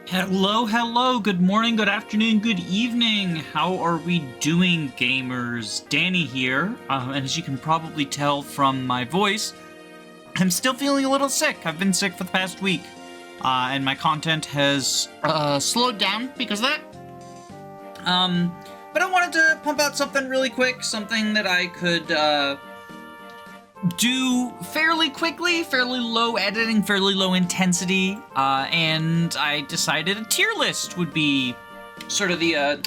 Hello, hello, good morning, good afternoon, good evening. How are we doing, gamers? Danny here, and as you can probably tell from my voice, I'm still feeling a little sick. I've been sick for the past week, and my content has slowed down because of that. But I wanted to pump out something really quick, something that I could do fairly quickly, fairly low editing, fairly low intensity, and I decided a tier list would be sort of the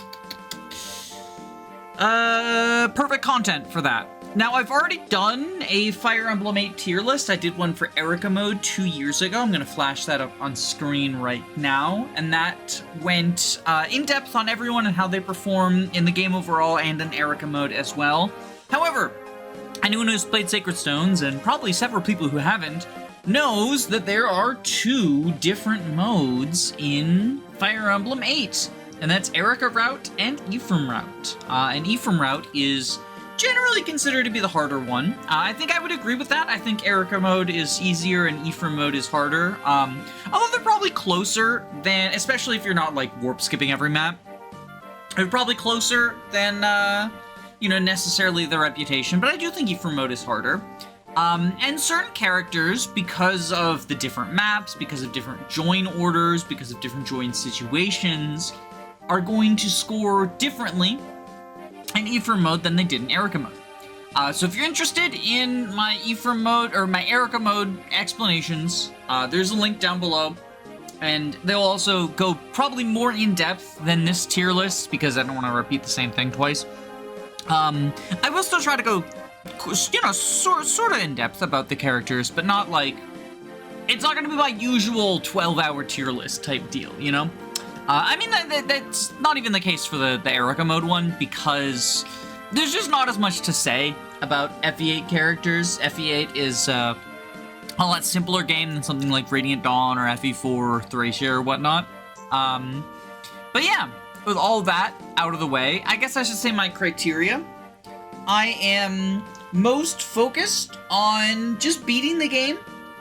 perfect content for that. Now, I've already done a Fire Emblem 8 tier list. I did one for Eirika mode 2 years ago. I'm going to flash that up on screen right now, and that went in depth on everyone and how they perform in the game overall and in Eirika mode as well. However, anyone who's played Sacred Stones, and probably several people who haven't, knows that there are two different modes in Fire Emblem 8, and that's Eirika route and Ephraim route. And Ephraim route is generally considered to be the harder one. I think I would agree with that. I think Eirika mode is easier and Ephraim mode is harder. Although they're probably closer than, especially if you're not like warp skipping every map, they're probably closer than necessarily the reputation, but I do think Ephraim mode is harder. And certain characters, because of the different maps, because of different join orders, because of different join situations, are going to score differently in Ephraim mode than they did in Eirika mode. So if you're interested in my Ephraim mode, or my Eirika mode explanations, there's a link down below. And they'll also go probably more in depth than this tier list, because I don't want to repeat the same thing twice. I will still try to go, sort of in depth about the characters, but not like, it's not going to be my usual 12-hour tier list type deal, you know? I mean, that's not even the case for the Eirika mode one, because there's just not as much to say about FE8 characters. FE8 is a lot simpler game than something like Radiant Dawn or FE4 or Thracia or whatnot. But yeah. With all that out of the way, I guess I should say my criteria. I am most focused on just beating the game.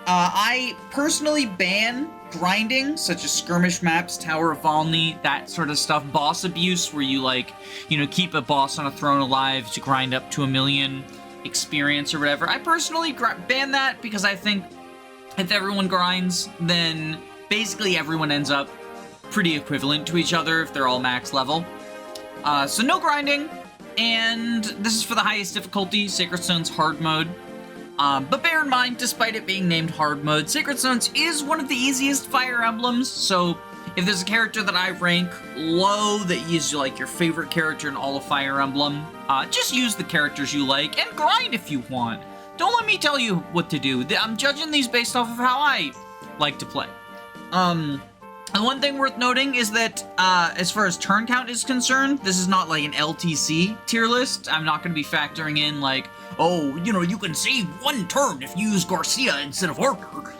I personally ban grinding, such as skirmish maps, Tower of Valny, that sort of stuff. Boss abuse, where you keep a boss on a throne alive to grind up to 1 million experience or whatever. I personally ban that because I think if everyone grinds, then basically everyone ends up pretty equivalent to each other if they're all max level. So no grinding, and this is for the highest difficulty, Sacred Stones hard mode. But bear in mind, despite it being named hard mode, Sacred Stones is one of the easiest Fire Emblems, so if there's a character that I rank low that is like your favorite character in all of Fire Emblem, just use the characters you like and grind if you want. Don't let me tell you what to do. I'm judging these based off of how I like to play. And one thing worth noting is that, as far as turn count is concerned, this is not like an LTC tier list. I'm not going to be factoring in like, oh, you can save 1 turn if you use Garcia instead of Artur.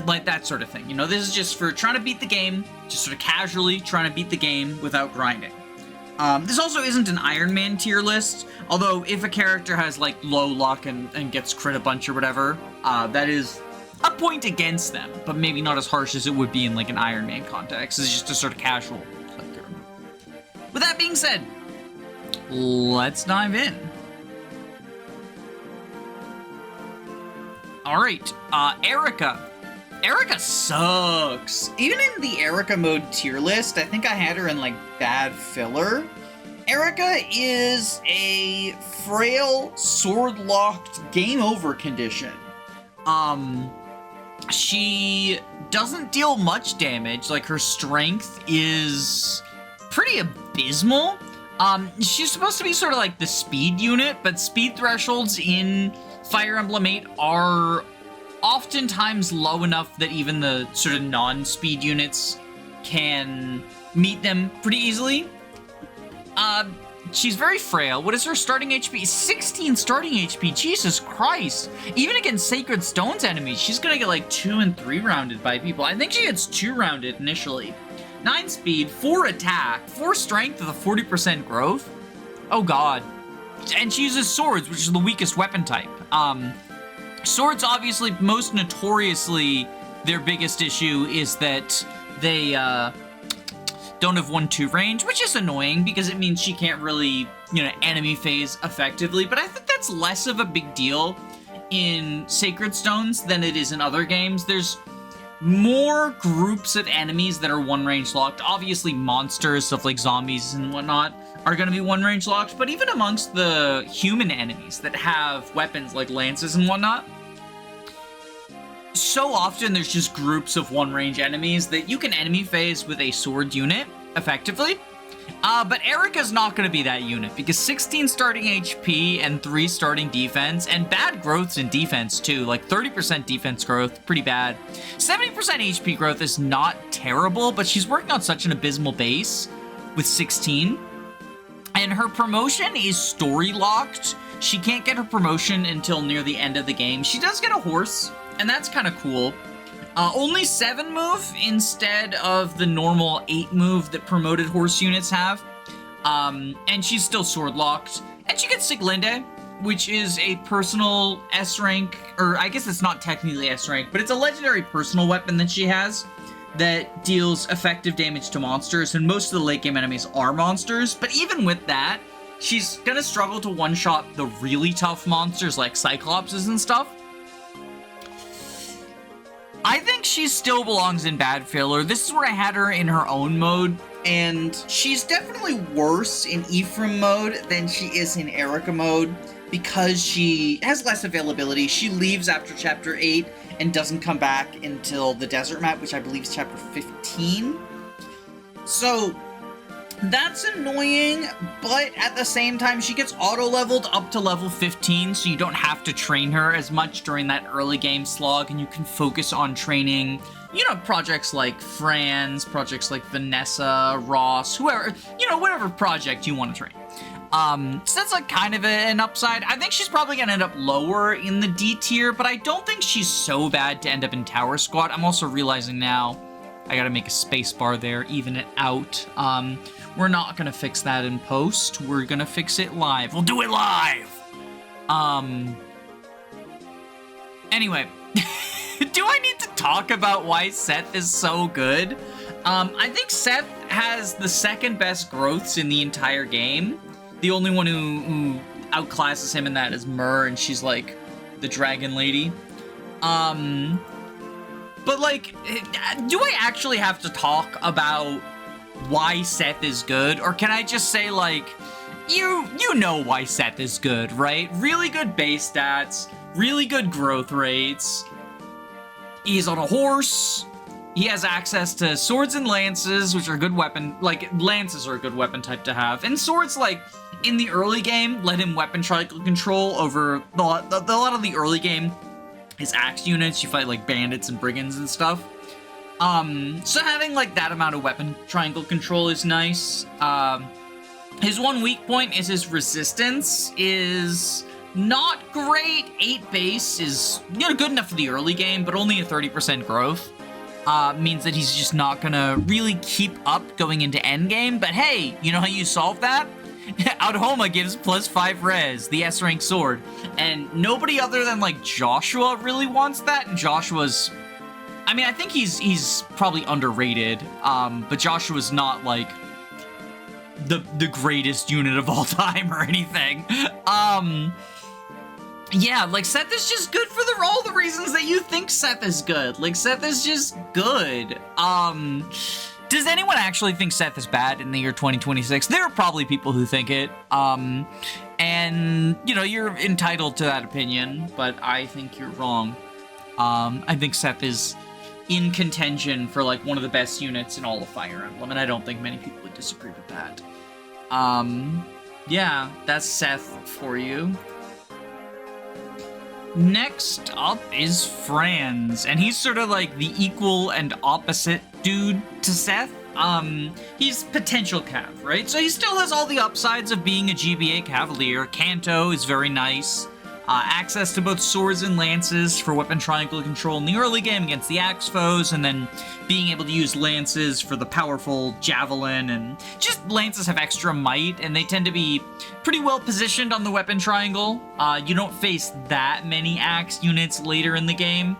Like that sort of thing. This is just for trying to beat the game, just sort of casually trying to beat the game without grinding. This also isn't an Iron Man tier list, although if a character has like low luck and gets crit a bunch or whatever, that is a point against them, but maybe not as harsh as it would be in like an Iron Man context. It's just a sort of casual play through. With that being said, let's dive in. Alright, Eirika. Eirika sucks. Even in the Eirika mode tier list, I think I had her in like bad filler. Eirika is a frail, sword-locked, game over condition. She doesn't deal much damage, like her strength is pretty abysmal. She's supposed to be sort of like the speed unit, but speed thresholds in Fire Emblem 8 are oftentimes low enough that even the sort of non-speed units can meet them pretty easily. She's very frail. What is her starting HP? 16 starting HP. Jesus Christ. Even against Sacred Stones enemies, she's gonna get like 2 and 3 rounded by people. I think she gets 2 rounded initially. 9 speed, 4 attack, 4 strength with a 40% growth. Oh god. And she uses swords, which is the weakest weapon type. Swords, obviously, most notoriously, their biggest issue is that they don't have 1-2 range, which is annoying because it means she can't really, enemy phase effectively. But I think that's less of a big deal in Sacred Stones than it is in other games. There's more groups of enemies that are one range locked. Obviously monsters, stuff like zombies and whatnot, are going to be one range locked, but even amongst the human enemies that have weapons like lances and whatnot, so often there's just groups of one range enemies that you can enemy phase with a sword unit effectively. But Eirika's not going to be that unit because 16 starting HP and 3 starting defense, and bad growths in defense too, like 30% defense growth, pretty bad. 70% HP growth is not terrible, but she's working on such an abysmal base with 16. And her promotion is story locked. She can't get her promotion until near the end of the game. She does get a horse, and that's kind of cool. Only 7 move instead of the normal 8 move that promoted horse units have. And she's still sword locked. And she gets Siglinde, which is a personal S rank, or I guess it's not technically S rank, but it's a legendary personal weapon that she has that deals effective damage to monsters, and most of the late game enemies are monsters. But even with that, she's gonna struggle to one-shot the really tough monsters like Cyclopses and stuff. I think she still belongs in Bad Filler. This is where I had her in her own mode, and she's definitely worse in Ephraim mode than she is in Eirika mode because she has less availability. She leaves after Chapter 8 and doesn't come back until the desert map, which I believe is Chapter 15. So that's annoying, but at the same time, she gets auto-leveled up to level 15, so you don't have to train her as much during that early game slog, and you can focus on training, projects like Franz, projects like Vanessa, Ross, whoever, whatever project you want to train. So that's like kind of an upside. I think she's probably gonna end up lower in the D tier, but I don't think she's so bad to end up in Tower Squad. I'm also realizing now I gotta make a space bar there, even it out. We're not gonna fix that in post. We're gonna fix it live. We'll do it live! Anyway, do I need to talk about why Seth is so good? I think Seth has the second best growths in the entire game. The only one who outclasses him in that is Myrrh, and she's like the dragon lady. But like, do I actually have to talk about why Seth is good? Or can I just say, like, you know why Seth is good, right? Really good base stats, really good growth rates. He's on a horse. He has access to swords and lances, which are good weapon, like, lances are a good weapon type to have. And swords, like, in the early game, let him weapon triangle control over a lot of the early game. His axe units, you fight, like, bandits and brigands and stuff. So having, like, that amount of weapon triangle control is nice. His one weak point is his resistance is not great. 8 base is, good enough for the early game, but only a 30% growth. Means that he's just not gonna really keep up going into endgame. But hey, you know how you solve that? Outhoma gives +5 res, the S rank sword. And nobody other than, like, Joshua really wants that, and Joshua's... I mean, I think he's probably underrated, but Joshua's not, like, the greatest unit of all time or anything. Yeah, like, Seth is just good for all the reasons that you think Seth is good. Like, Seth is just good. Does anyone actually think Seth is bad in the year 2026? There are probably people who think it. And, you're entitled to that opinion, but I think you're wrong. I think Seth is in contention for, like, one of the best units in all of Fire Emblem, and I don't think many people would disagree with that. Yeah, that's Seth for you. Next up is Franz, and he's sort of like the equal and opposite dude to Seth. He's potential Cav, right? So he still has all the upsides of being a GBA Cavalier. Canto is very nice. Access to both swords and lances for weapon triangle control in the early game against the axe foes, and then being able to use lances for the powerful javelin, and just lances have extra might, and they tend to be pretty well positioned on the weapon triangle. You don't face that many axe units later in the game.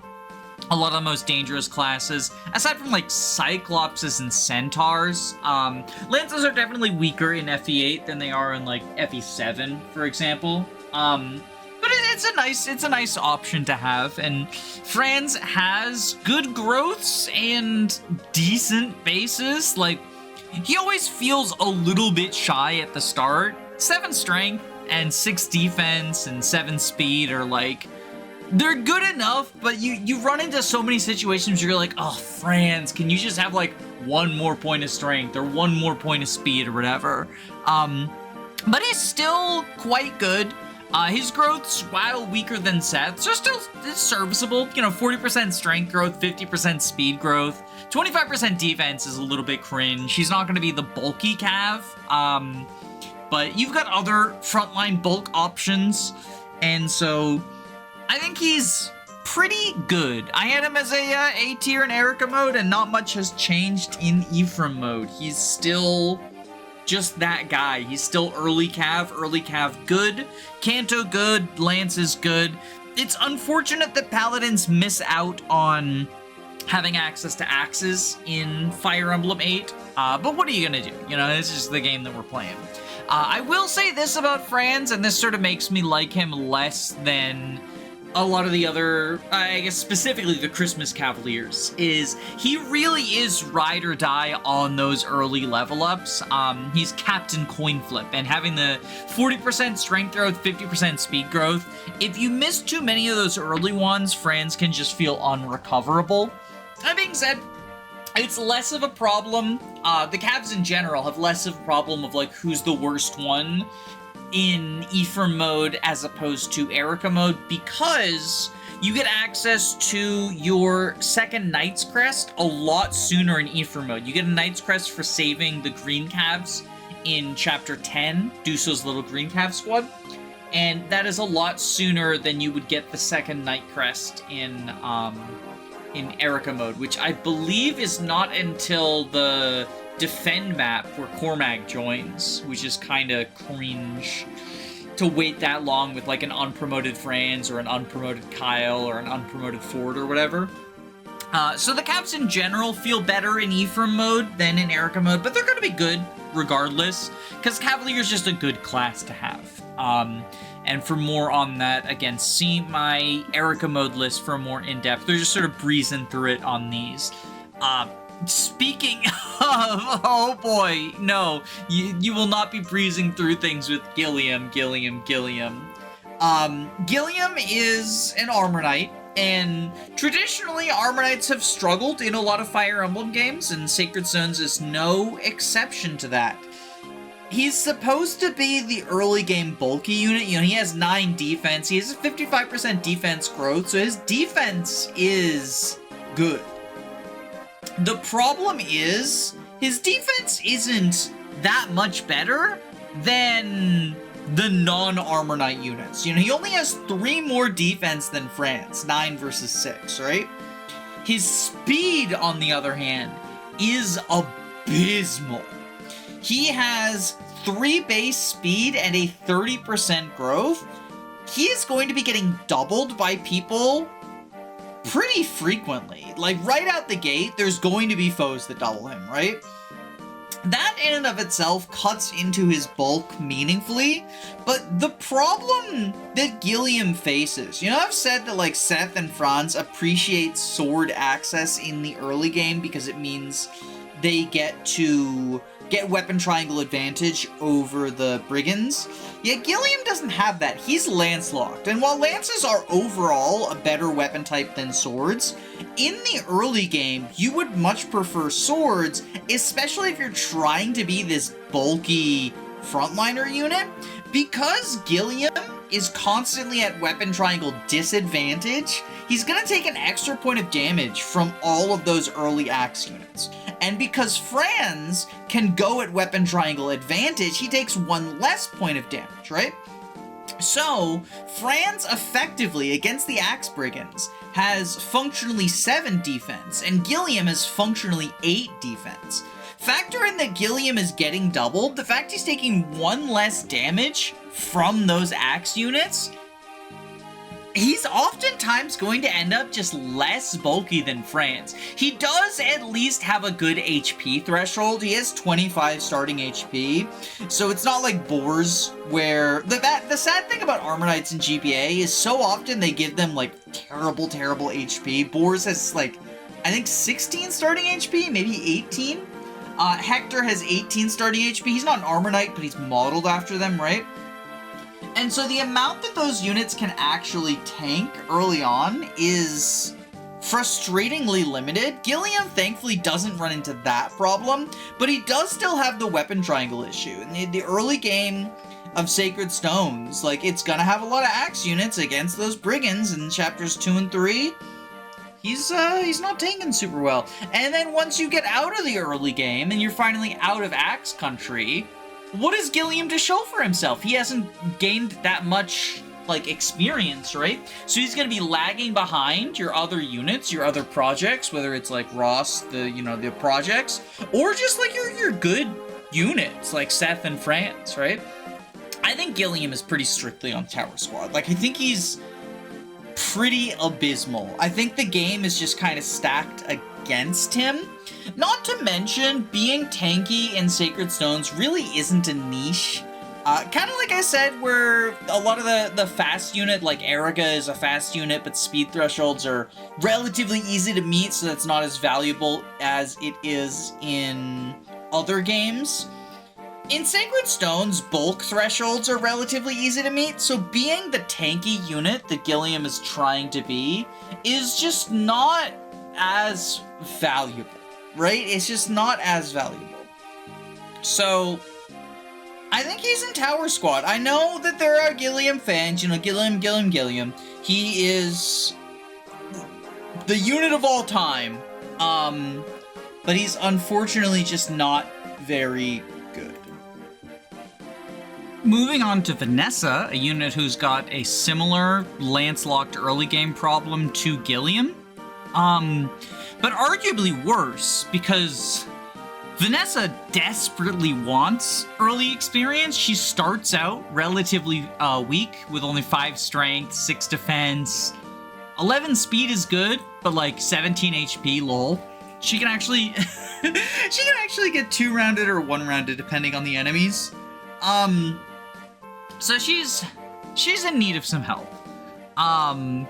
a lot of the most dangerous classes, aside from like Cyclopses and Centaurs. Lances are definitely weaker in FE8 than they are in like FE7, for example. But it's a nice option to have, and Franz has good growths and decent bases. Like, he always feels a little bit shy at the start. 7 strength and 6 defense and 7 speed are like, they're good enough, but you run into so many situations where you're like, oh, Franz, can you just have like 1 more point of strength or 1 more point of speed or whatever? But he's still quite good. His growth's, while weaker than Seth's, are still serviceable. You know, 40% strength growth, 50% speed growth, 25% defense is a little bit cringe. He's not going to be the bulky Cav, but you've got other frontline bulk options, and so I think he's pretty good. I had him as a tier in Eirika mode, and not much has changed in Ephraim mode. He's still just that guy. He's still early Cav good, Canto good, Lance is good. It's unfortunate that Paladins miss out on having access to axes in Fire Emblem 8, but what are you gonna do? You know, this is the game that we're playing. I will say this about Franz, and this sort of makes me like him less than a lot of the other, I guess specifically the Christmas Cavaliers, is he really is ride or die on those early level ups. He's Captain Coin Flip, and having the 40% strength growth, 50% speed growth, if you miss too many of those early ones, Franz can just feel unrecoverable. That being said, it's less of a problem. The Cavs in general have less of a problem of like who's the worst one in Ephraim mode as opposed to Eirika mode, because you get access to your second Knight's Crest a lot sooner in Ephraim mode. You get a Knight's Crest for saving the green Cavs in Chapter 10, Duessel's little green Cav squad, and that is a lot sooner than you would get the second Knight Crest in Eirika mode, which I believe is not until the Defend map where Cormag joins, which is kind of cringe to wait that long with like an unpromoted Franz or an unpromoted Kyle or an unpromoted Forde or whatever. So the Cavs in general feel better in Ephraim mode than in Eirika mode, but they're going to be good regardless, because Cavalier's just a good class to have. And for more on that, again, see my Eirika mode list for more in-depth. They're just sort of breezing through it on these. Speaking of, oh boy, no, you will not be breezing through things with Gilliam. Gilliam is an Armor Knight, and traditionally Armor Knights have struggled in a lot of Fire Emblem games, and Sacred Zones is no exception to that. He's supposed to be the early game bulky unit. You know, he has 9 defense, he has a 55% defense growth, so his defense is good. The problem is, his defense isn't that much better than the non-Armor Knight units. You know, he only has 3 more defense than Franz, 9 versus 6, right? His speed, on the other hand, is abysmal. He has 3 base speed and a 30% growth. He is going to be getting doubled by people pretty frequently. Like, right out the gate, there's going to be foes that double him, right? That in and of itself cuts into his bulk meaningfully, but the problem that Gilliam faces, you know, I've said that like Seth and Franz appreciate sword access in the early game because it means they get to get weapon triangle advantage over the brigands. Yet Gilliam doesn't have that. He's lance locked, and while lances are overall a better weapon type than swords, in the early game you would much prefer swords, especially if you're trying to be this bulky frontliner unit. Because Gilliam is constantly at weapon triangle disadvantage, he's gonna take an extra point of damage from all of those early axe units. And because Franz can go at weapon triangle advantage, he takes 1 less point of damage, right? So, Franz effectively, against the Axe Brigands, has functionally 7 defense, and Gilliam has functionally 8 defense. Factor in that Gilliam is getting doubled, the fact he's taking 1 less damage from those Axe units, he's oftentimes going to end up just less bulky than Franz. He does at least have a good HP threshold. He has 25 starting HP, so it's not like boars where... The sad thing about Armor Knights in GBA is so often they give them, like, terrible HP. Boars has, like, I think 16 starting HP, maybe 18? Hector has 18 starting HP. He's not an Armor Knight, but he's modeled after them, right? And so the amount that those units can actually tank early on is frustratingly limited. Gilliam thankfully doesn't run into that problem, but he does still have the weapon triangle issue. In the early game of Sacred Stones, like, it's gonna have a lot of axe units against those brigands in chapters 2 and 3. He's not tanking super well. And then once you get out of the early game and you're finally out of axe country, what is Gilliam to show for himself? He hasn't gained that much, like, experience, right? So he's going to be lagging behind your other units, your other projects, whether it's, like, Ross, the projects, or just, like, your good units, like Seth and Franz, right? I think Gilliam is pretty strictly on Tower Squad. Like, I think he's pretty abysmal. I think the game is just kind of stacked against him. Not to mention, being tanky in Sacred Stones really isn't a niche. Kind of like I said, where a lot of the fast unit, like Eirika is a fast unit, but speed thresholds are relatively easy to meet, so that's not as valuable as it is in other games. In Sacred Stones, bulk thresholds are relatively easy to meet, so being the tanky unit that Gilliam is trying to be is just not as valuable, right? It's just not as valuable. So, I think he's in Tower Squad. I know that there are Gilliam fans, Gilliam. He is the unit of all time, but he's unfortunately just not very good. Moving on to Vanessa, a unit who's got a similar lance-locked early game problem to Gilliam, but arguably worse, because Vanessa desperately wants early experience. She starts out relatively weak, with only 5 strength, 6 defense, 11 speed is good, but like 17 HP, lol. She can actually, get 2-rounded or 1-rounded depending on the enemies. So she's in need of some help. And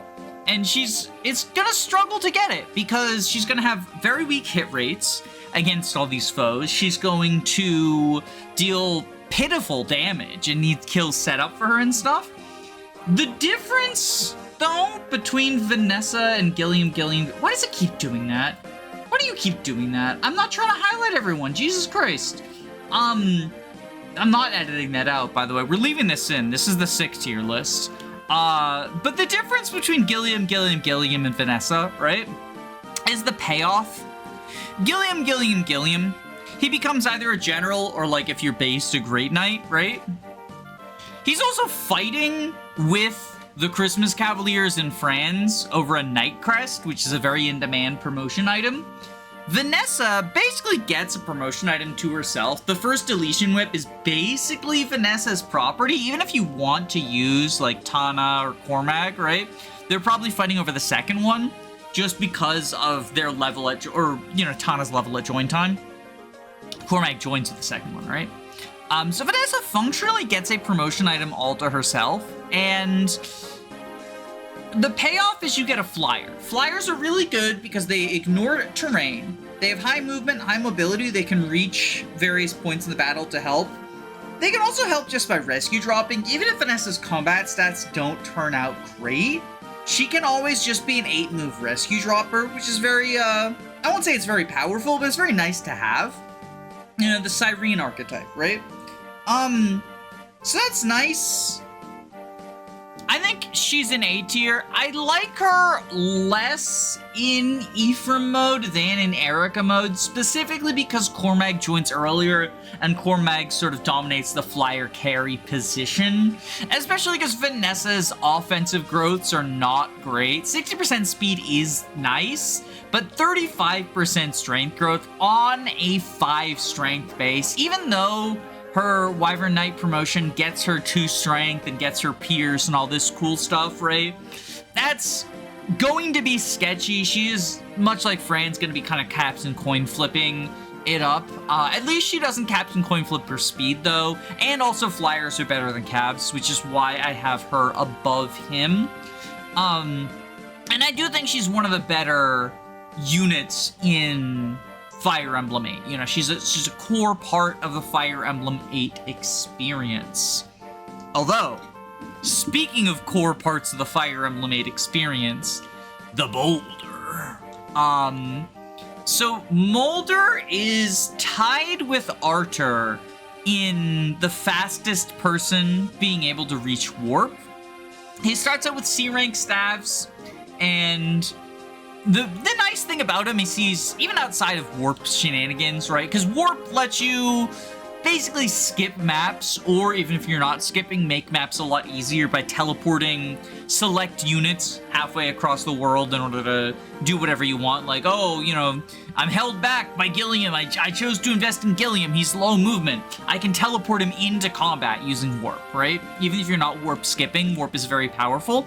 it's gonna struggle to get it, because she's gonna have very weak hit rates against all these foes. She's going to deal pitiful damage and need kills set up for her and stuff. The difference, though, between Vanessa and Gilliam, why does it keep doing that? Why do you keep doing that? I'm not trying to highlight everyone, Jesus Christ. I'm not editing that out, by the way. We're leaving this in. This is the 6-tier list. But the difference between Gilliam, and Vanessa, right, is the payoff. Gilliam, he becomes either a general or, like, if you're based, a Great Knight, right? He's also fighting with the Christmas Cavaliers and Franz over a Knight Crest, which is a very in-demand promotion item. Vanessa basically gets a promotion item to herself. The first deletion whip is basically Vanessa's property, even if you want to use, like, Tana or Cormag, right? They're probably fighting over the second one, just because of their level at, Tana's level at join time. Cormag joins with the second one, right? So Vanessa functionally gets a promotion item all to herself, and the payoff is you get a flyer. Flyers are really good because they ignore terrain. They have high movement, high mobility. They can reach various points in the battle to help. They can also help just by rescue dropping. Even if Vanessa's combat stats don't turn out great, she can always just be an 8-move rescue dropper, which is very, I won't say it's very powerful, but it's very nice to have. You know, the Syrene archetype, right? So that's nice. I think she's in A tier. I like her less in Ephraim mode than in Eirika mode, specifically because Cormag joins earlier, and Cormag sort of dominates the flyer carry position, especially because Vanessa's offensive growths are not great. 60% speed is nice, but 35% strength growth on a 5 strength base, even though her Wyvern Knight promotion gets her 2 strength and gets her pierce and all this cool stuff, right? That's going to be sketchy. She is, much like Franz, going to be kind of captain coin flipping it up. At least she doesn't captain coin flip her speed, though. And also flyers are better than cabs, which is why I have her above him. And I do think she's one of the better units in Fire Emblem 8. You know, she's a core part of the Fire Emblem 8 experience. Although, speaking of core parts of the Fire Emblem 8 experience, the Boulder. So Moulder is tied with Artur in the fastest person being able to reach warp. He starts out with C-rank staves, and the nice thing about him is he's, even outside of warp shenanigans, right? Because warp lets you basically skip maps, or even if you're not skipping, make maps a lot easier by teleporting select units halfway across the world in order to do whatever you want. Like, oh, you know, I'm held back by Gilliam. I chose to invest in Gilliam. He's low movement. I can teleport him into combat using warp, right? Even if you're not warp skipping, warp is very powerful.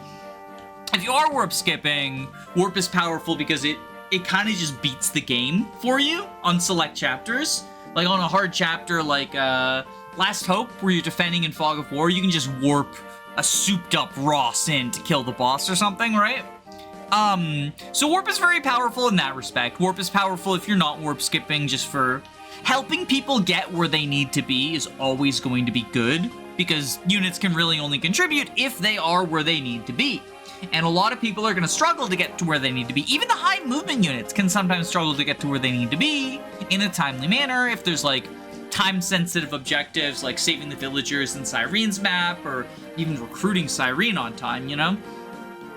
If you are warp skipping, warp is powerful because it kind of just beats the game for you on select chapters. Like on a hard chapter like Last Hope, where you're defending in Fog of War, you can just warp a souped up Ross in to kill the boss or something, right? So warp is very powerful in that respect. Warp is powerful if you're not warp skipping, just for helping people get where they need to be is always going to be good, because units can really only contribute if they are where they need to be. And a lot of people are going to struggle to get to where they need to be. Even the high movement units can sometimes struggle to get to where they need to be in a timely manner if there's like time-sensitive objectives like saving the villagers in Syrene's map, or even recruiting Syrene on time, you know?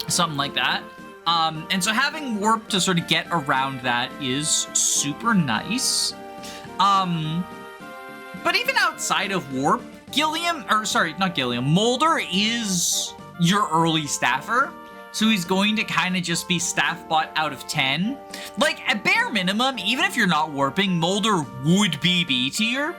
Something like that. And so having warp to sort of get around that is super nice. But even outside of warp, Moulder is your early staffer, so he's going to kind of just be staff bot out of 10. Like, at bare minimum, even if you're not warping, Moulder would be B tier.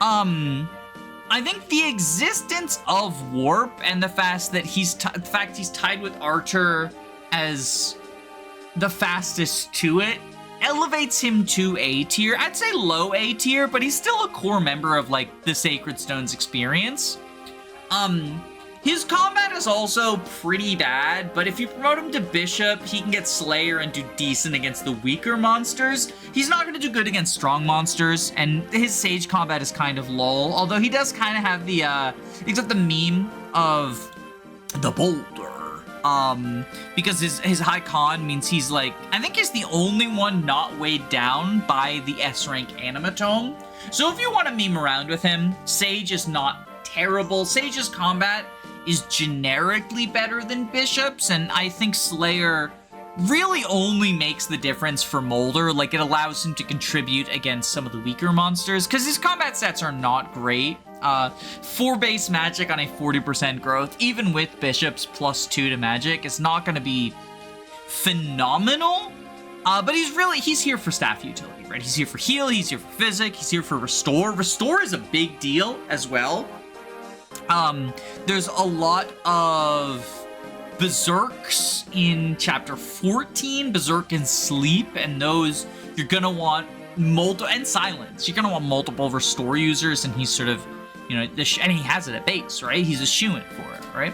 I think the existence of warp and the fact that he's tied with Artur as the fastest to it elevates him to A tier. I'd say low A tier, but he's still a core member of like the Sacred Stones experience. His combat is also pretty bad, but if you promote him to Bishop, he can get Slayer and do decent against the weaker monsters. He's not going to do good against strong monsters, and his Sage combat is kind of lull, although he does kind of have the, he's got the meme of the Boulder, because his high con means he's like, I think he's the only one not weighed down by the S-rank animatome. So if you want to meme around with him, Sage is not terrible. Sage's combat is generically better than Bishop's, and I think Slayer really only makes the difference for Moulder. Like, it allows him to contribute against some of the weaker monsters, because his combat stats are not great. 4 base magic on a 40% growth, even with Bishop's +2 to magic, is not going to be phenomenal, but he's here for staff utility, right? He's here for heal, he's here for physic, he's here for restore. Restore is a big deal as well. There's a lot of Berserks in chapter 14, Berserk and Sleep, and those you're gonna want and Silence. You're gonna want multiple restore users, and he's sort of, you know, and he has it at base, right? He's a shoo-in for it, right?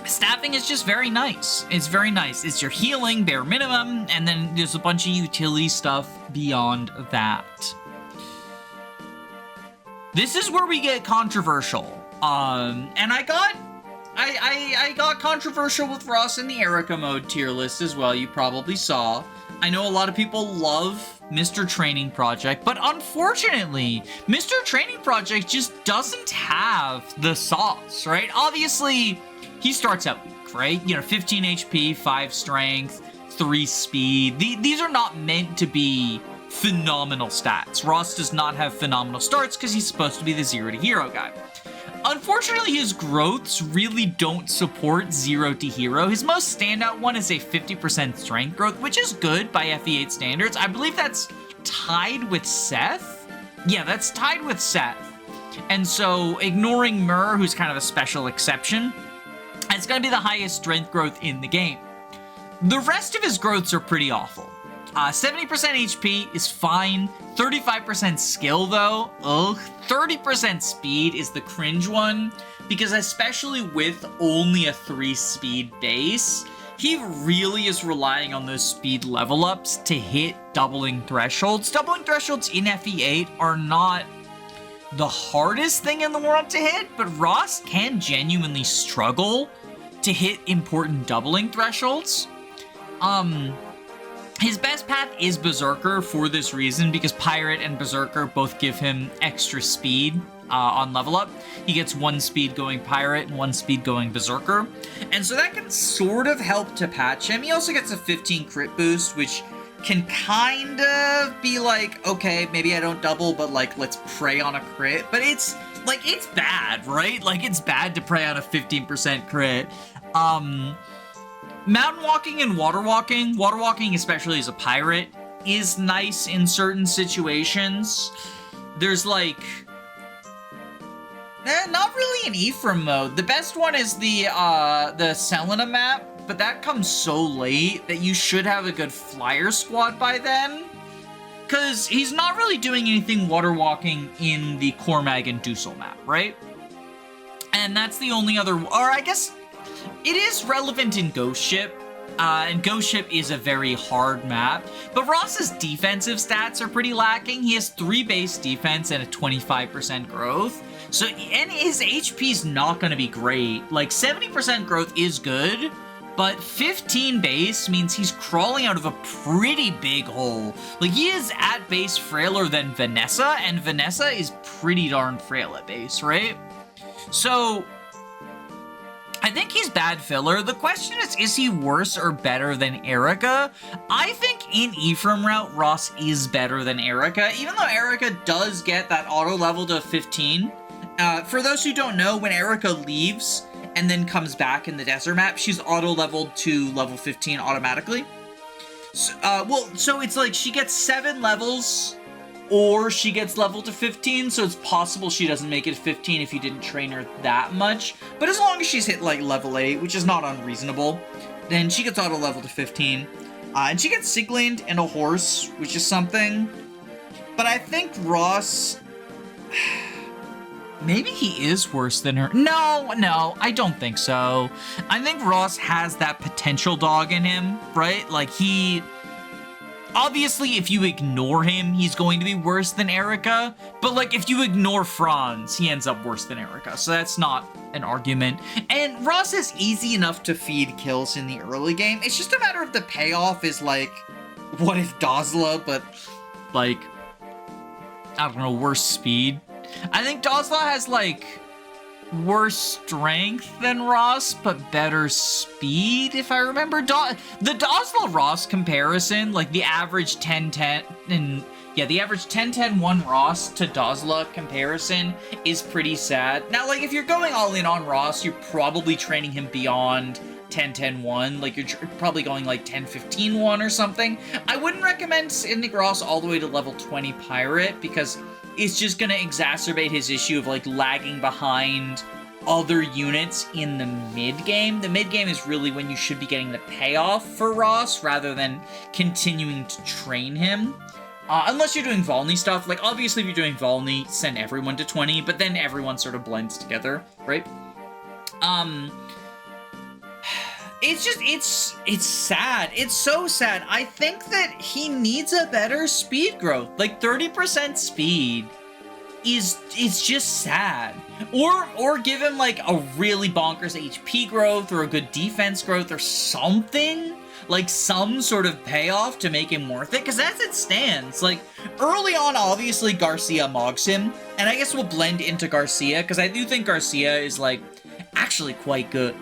Staffing is just very nice. It's very nice. It's your healing, bare minimum, and then there's a bunch of utility stuff beyond that. This is where we get controversial. And I got controversial with Ross in the Eirika mode tier list as well, you probably saw. I know a lot of people love Mr. Training Project, but unfortunately, Mr. Training Project just doesn't have the sauce, right? Obviously, he starts out weak, right? You know, 15 HP, 5 strength, 3 speed. These are not meant to be phenomenal stats. Ross does not have phenomenal starts because he's supposed to be the 0 to hero guy. Unfortunately, his growths really don't support 0 to hero. His most standout one is a 50% strength growth, which is good by FE8 standards. I believe that's tied with Seth. Yeah, that's tied with Seth. And so ignoring Myrrh, who's kind of a special exception, It's going to be the highest strength growth in the game. The rest of his growths are pretty awful. 70% HP is fine. 35% skill though, ugh. 30% speed is the cringe one, because especially with only a 3 speed base, he really is relying on those speed level ups to hit doubling thresholds. Doubling thresholds in FE8 are not the hardest thing in the world to hit, but Ross can genuinely struggle to hit important doubling thresholds. His best path is Berserker for this reason, because Pirate and Berserker both give him extra speed on level up. He gets 1 speed going Pirate and 1 speed going Berserker. And so that can sort of help to patch him. He also gets a 15 crit boost, which can kind of be like, okay, maybe I don't double, but like, let's prey on a crit. But it's, like, it's bad, right? Like, it's bad to prey on a 15% crit. Mountain walking and water walking especially as a pirate, is nice in certain situations. There's like, not really an Ephraim mode. The best one is the Selena map, but that comes so late that you should have a good flyer squad by then. Because he's not really doing anything water walking in the Cormag and Duessel map, right? And that's the only other, or I guess it is relevant in Ghost Ship, and Ghost Ship is a very hard map, but Ross's defensive stats are pretty lacking. He has 3 base defense and a 25% growth, so, and his HP's not going to be great. Like, 70% growth is good, but 15 base means he's crawling out of a pretty big hole. Like, he is at base frailer than Vanessa, and Vanessa is pretty darn frail at base, right? So I think he's bad filler. The question is he worse or better than Eirika? I think in Ephraim route, Ross is better than Eirika, even though Eirika does get that auto level to 15. For those who don't know, when Eirika leaves and then comes back in the desert map, she's auto leveled to level 15 automatically. So, so it's like she gets 7 levels, or she gets leveled to 15, so it's possible she doesn't make it to 15 if you didn't train her that much. But as long as she's hit, like, level 8, which is not unreasonable, then she gets auto-leveled to 15. And she gets Siglinged and a horse, which is something. But I think Ross... maybe he is worse than her. No, I don't think so. I think Ross has that potential dog in him, right? Like, he... obviously, if you ignore him, he's going to be worse than Eirika, but like, if you ignore Franz, he ends up worse than Eirika, so that's not an argument. And Ross is easy enough to feed kills in the early game. It's just a matter of the payoff is like, what if Dozla, but like, I don't know, worse speed? I think Dozla has like worse strength than Ross, but better speed, if I remember. The Dozla-Ross comparison, like the average 10-10, and yeah, the average 10-10-1 Ross to Dozla comparison is pretty sad. Now, like, if you're going all in on Ross, you're probably training him beyond 10-10-1, like you're probably going like 10-15-1 or something. I wouldn't recommend sending Ross all the way to level 20 Pirate, because it's just gonna exacerbate his issue of like lagging behind other units in the mid-game. The mid-game is really when you should be getting the payoff for Ross rather than continuing to train him. Unless you're doing Volney stuff. Like, obviously if you're doing Volney, send everyone to 20, but then everyone sort of blends together, right? It's just, it's sad. It's so sad. I think that he needs a better speed growth. Like, 30% speed is just sad. Or give him, like, a really bonkers HP growth or a good defense growth or something. Like, some sort of payoff to make him worth it. Because as it stands, like, early on, obviously, Garcia mogs him. And I guess we'll blend into Garcia, because I do think Garcia is, like, actually quite good.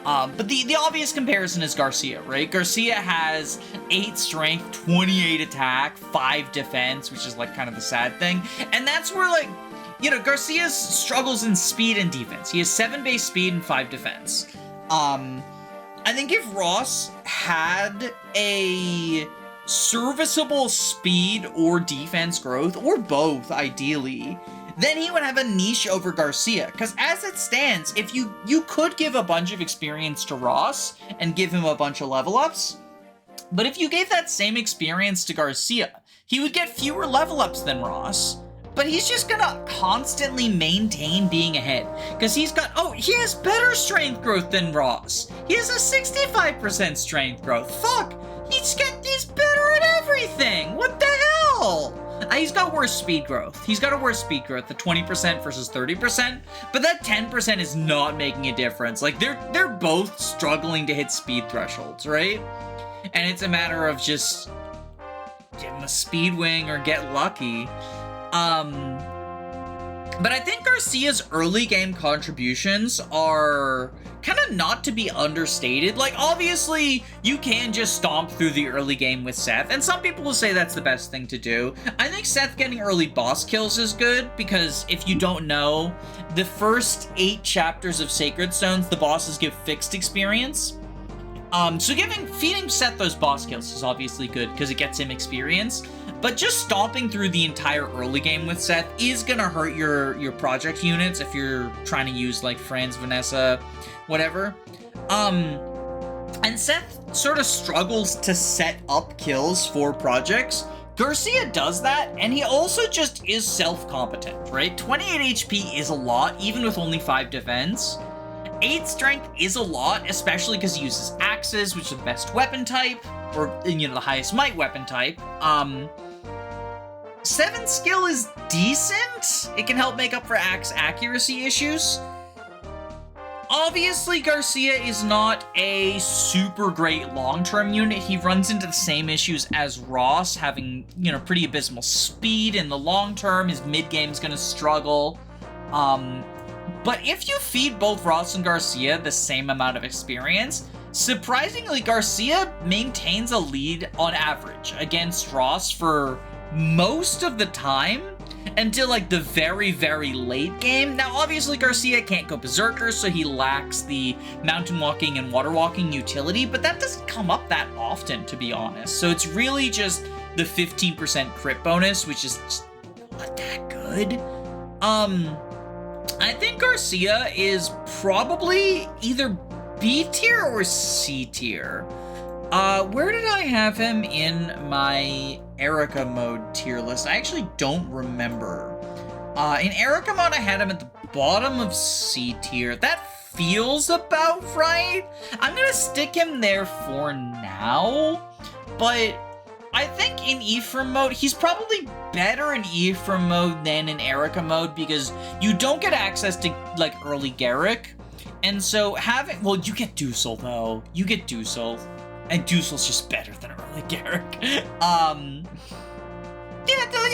But the obvious comparison is Garcia, right? Garcia has 8 strength, 28 attack, 5 defense, which is like kind of the sad thing. And that's where, like, you know, Garcia's struggles in speed and defense. He has 7 base speed and 5 defense. I think if Ross had a serviceable speed or defense growth, or both, ideally, then he would have a niche over Garcia. Because as it stands, if you could give a bunch of experience to Ross and give him a bunch of level ups, but if you gave that same experience to Garcia, he would get fewer level ups than Ross. But he's just gonna constantly maintain being ahead. Because he has better strength growth than Ross. He has a 65% strength growth. Fuck! He's better at everything! What the hell? He's got worse speed growth. He's got a worse speed growth, the 20% versus 30%. But that 10% is not making a difference. Like, they're both struggling to hit speed thresholds, right? And it's a matter of just give him a speed wing or get lucky. But I think Garcia's early game contributions are kind of not to be understated. Like, obviously, you can just stomp through the early game with Seth, and some people will say that's the best thing to do. I think Seth getting early boss kills is good, because if you don't know, the first 8 chapters of Sacred Stones, the bosses give fixed experience. So feeding Seth those boss kills is obviously good, because it gets him experience. But just stomping through the entire early game with Seth is gonna hurt your project units if you're trying to use, like, Franz, Vanessa, whatever. And Seth sort of struggles to set up kills for projects. Garcia does that, and he also just is self-competent, right? 28 HP is a lot, even with only 5 defense. 8 strength is a lot, especially because he uses axes, which is the best weapon type, or, the highest might weapon type. 7 skill is decent. It can help make up for axe accuracy issues. Obviously, Garcia is not a super great long-term unit. He runs into the same issues as Ross, having, pretty abysmal speed in the long term. His mid-game's gonna struggle. But if you feed both Ross and Garcia the same amount of experience, surprisingly, Garcia maintains a lead on average against Ross for most of the time until, like, the very, very late game. Now, obviously, Garcia can't go berserker, so he lacks the mountain walking and water walking utility, but that doesn't come up that often, to be honest. So it's really just the 15% crit bonus, which is just not that good. I think Garcia is probably either B tier or C tier. Where did I have him in my Eirika mode tier list? I actually don't remember. In Eirika mode, I had him at the bottom of C tier. That feels about right. I'm gonna stick him there for now, but I think in Ephraim mode, he's probably better in Ephraim mode than in Eirika mode, because you don't get access to, like, early Gerik. And so you get Duessel, though. You get Duessel. And Duessel's just better than early Gerik.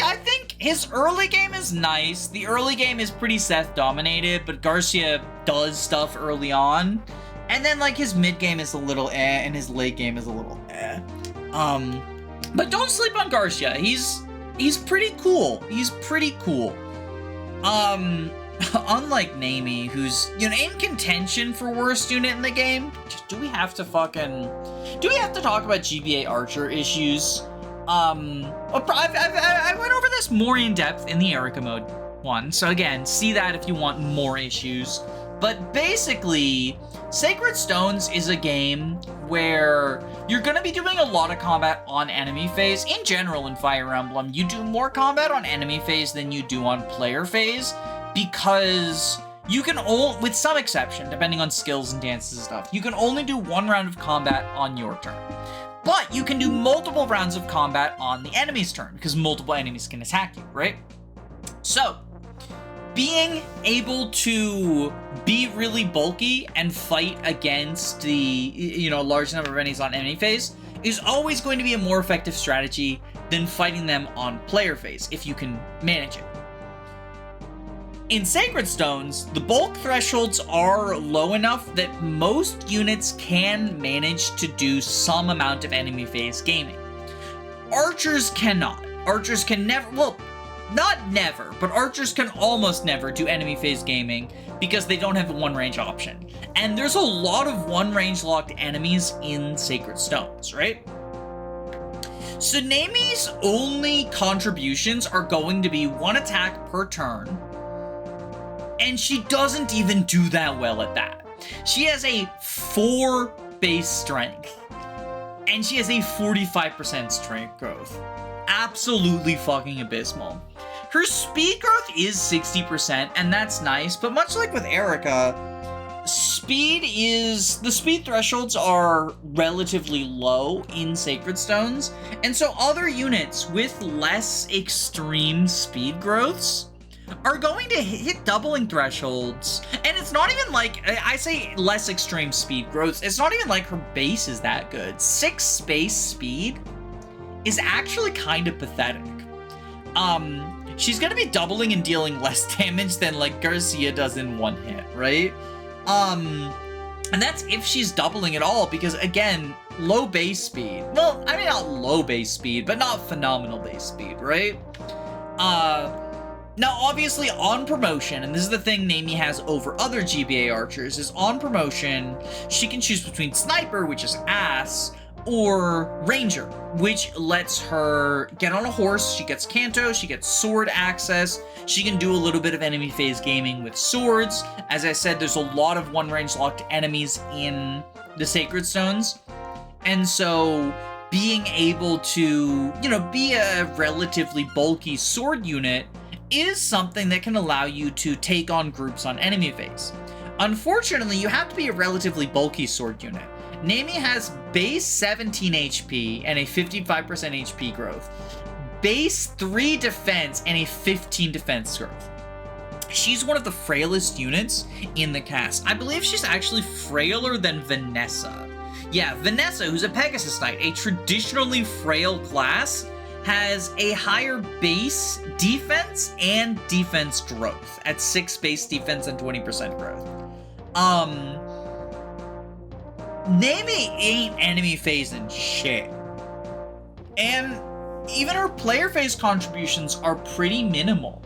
I think his early game is nice. The early game is pretty Seth-dominated, but Garcia does stuff early on. And then, like, his mid game is a little and his late game is a little But don't sleep on Garcia. He's pretty cool. He's pretty cool. Unlike Neimi, who's, in contention for worst unit in the game. Do we have to talk about GBA Archer issues? I went over this more in depth in the Eirika mode one. So again, see that if you want more issues. But basically, Sacred Stones is a game where you're going to be doing a lot of combat on enemy phase. In general, in Fire Emblem, you do more combat on enemy phase than you do on player phase, because you can only, with some exception, depending on skills and dances and stuff, you can only do 1 round of combat on your turn. But you can do multiple rounds of combat on the enemy's turn, because multiple enemies can attack you, right? So, being able to be really bulky and fight against the, large number of enemies on enemy phase is always going to be a more effective strategy than fighting them on player phase, if you can manage it. In Sacred Stones, the bulk thresholds are low enough that most units can manage to do some amount of enemy phase gaming. Archers cannot. Archers can never, well, not never, but archers can almost never do enemy phase gaming because they don't have a one range option. And there's a lot of one range locked enemies in Sacred Stones, right? So Neimi's only contributions are going to be 1 attack per turn. And she doesn't even do that well at that. She has a 4 base strength. And she has a 45% strength growth. Absolutely fucking abysmal. Her speed growth is 60%, and that's nice, but much like with Eirika, the speed thresholds are relatively low in Sacred Stones, and so other units with less extreme speed growths are going to hit doubling thresholds. And it's not even like, I say less extreme speed growths, it's not even like her base is that good. 6 base speed is actually kind of pathetic. She's gonna be doubling and dealing less damage than like Garcia does in 1 hit, right? And that's if she's doubling at all, because again, low base speed. Well, I mean, not low base speed, but not phenomenal base speed, right? Now, obviously, on promotion, and this is the thing Neimi has over other GBA archers, is on promotion, she can choose between Sniper, which is ass, or Ranger, which lets her get on a horse. She gets Canto, she gets sword access, she can do a little bit of enemy phase gaming with swords. As I said, there's a lot of one-range locked enemies in the Sacred Stones, and so being able to, you know, be a relatively bulky sword unit is something that can allow you to take on groups on enemy phase. Unfortunately, you have to be a relatively bulky sword unit. Neimi has base 17 HP and a 55% HP growth, base 3 defense and a 15 defense growth. She's one of the frailest units in the cast. I believe she's actually frailer than Vanessa. Yeah, Vanessa, who's a Pegasus Knight, a traditionally frail class, has a higher base defense and defense growth at 6 base defense and 20% growth. Neimi ain't enemy phasing shit. And even her player phase contributions are pretty minimal.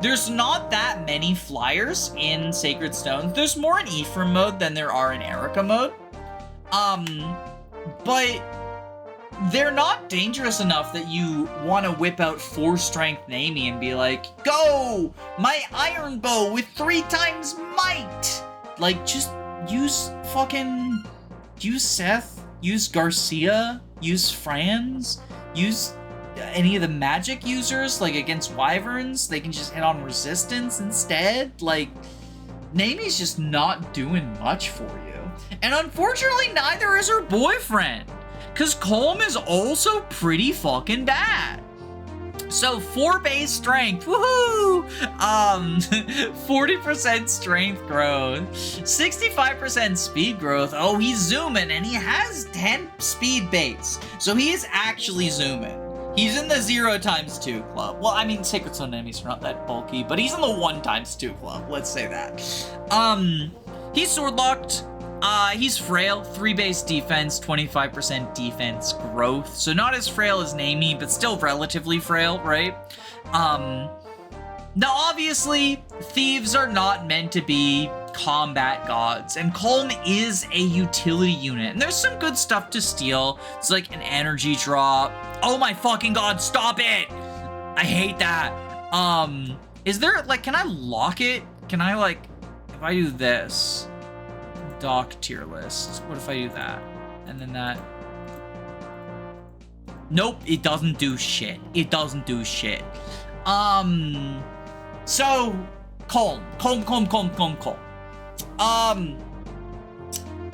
There's not that many flyers in Sacred Stones. There's more in Ephraim mode than there are in Eirika mode. But they're not dangerous enough that you want to whip out 4 strength Neimi and be like, go! My iron bow with 3 times might! Like, just use Seth, use Garcia, use Franz, use any of the magic users, like against wyverns, they can just hit on resistance instead. Like, Neimi's just not doing much for you. And unfortunately, neither is her boyfriend, because Colm is also pretty fucking bad. So 4 base strength, woohoo! 40% strength growth, 65% speed growth. Oh, he's zooming, and he has 10 speed base, so he is actually zooming. He's in the 0x2 club. Well, I mean, Sacred Stone enemies are not that bulky, but he's in the 1x2 club. Let's say that. He's sword locked. He's frail, 3 base defense, 25% defense growth. So not as frail as Neimi, but still relatively frail, right? Now obviously, thieves are not meant to be combat gods, and Colm is a utility unit, and there's some good stuff to steal. It's like an energy drop. Oh my fucking god, stop it! I hate that. Is there, like, can I lock it? Can I, like, if I do this, dock tier list, what if I do that? And then that. Nope, it doesn't do shit. It doesn't do shit. So, Colm.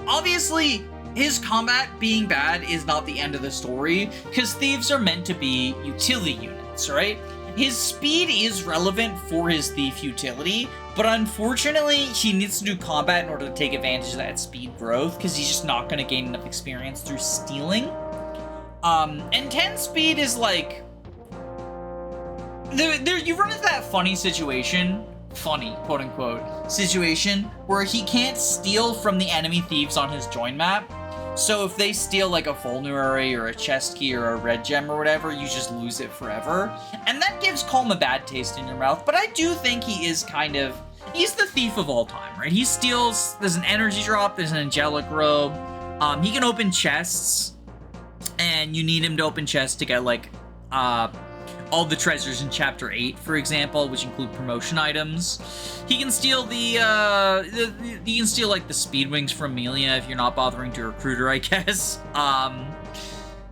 Obviously, his combat being bad is not the end of the story, because thieves are meant to be utility units, right? His speed is relevant for his thief utility, but unfortunately, he needs to do combat in order to take advantage of that speed growth, because he's just not going to gain enough experience through stealing. And 10 speed is like... you run into that funny, quote-unquote, situation, where he can't steal from the enemy thieves on his join map. So if they steal like a vulnerary or a chest key or a red gem or whatever, you just lose it forever. And that gives Colm a bad taste in your mouth, but I do think he is kind of... he's the thief of all time, right? He steals... there's an energy drop, there's an angelic robe, he can open chests. and you need him to open chests to get, like, all the treasures in Chapter 8, for example, which include promotion items. He can steal he can steal, like, the speed wings from Amelia if you're not bothering to recruit her, I guess.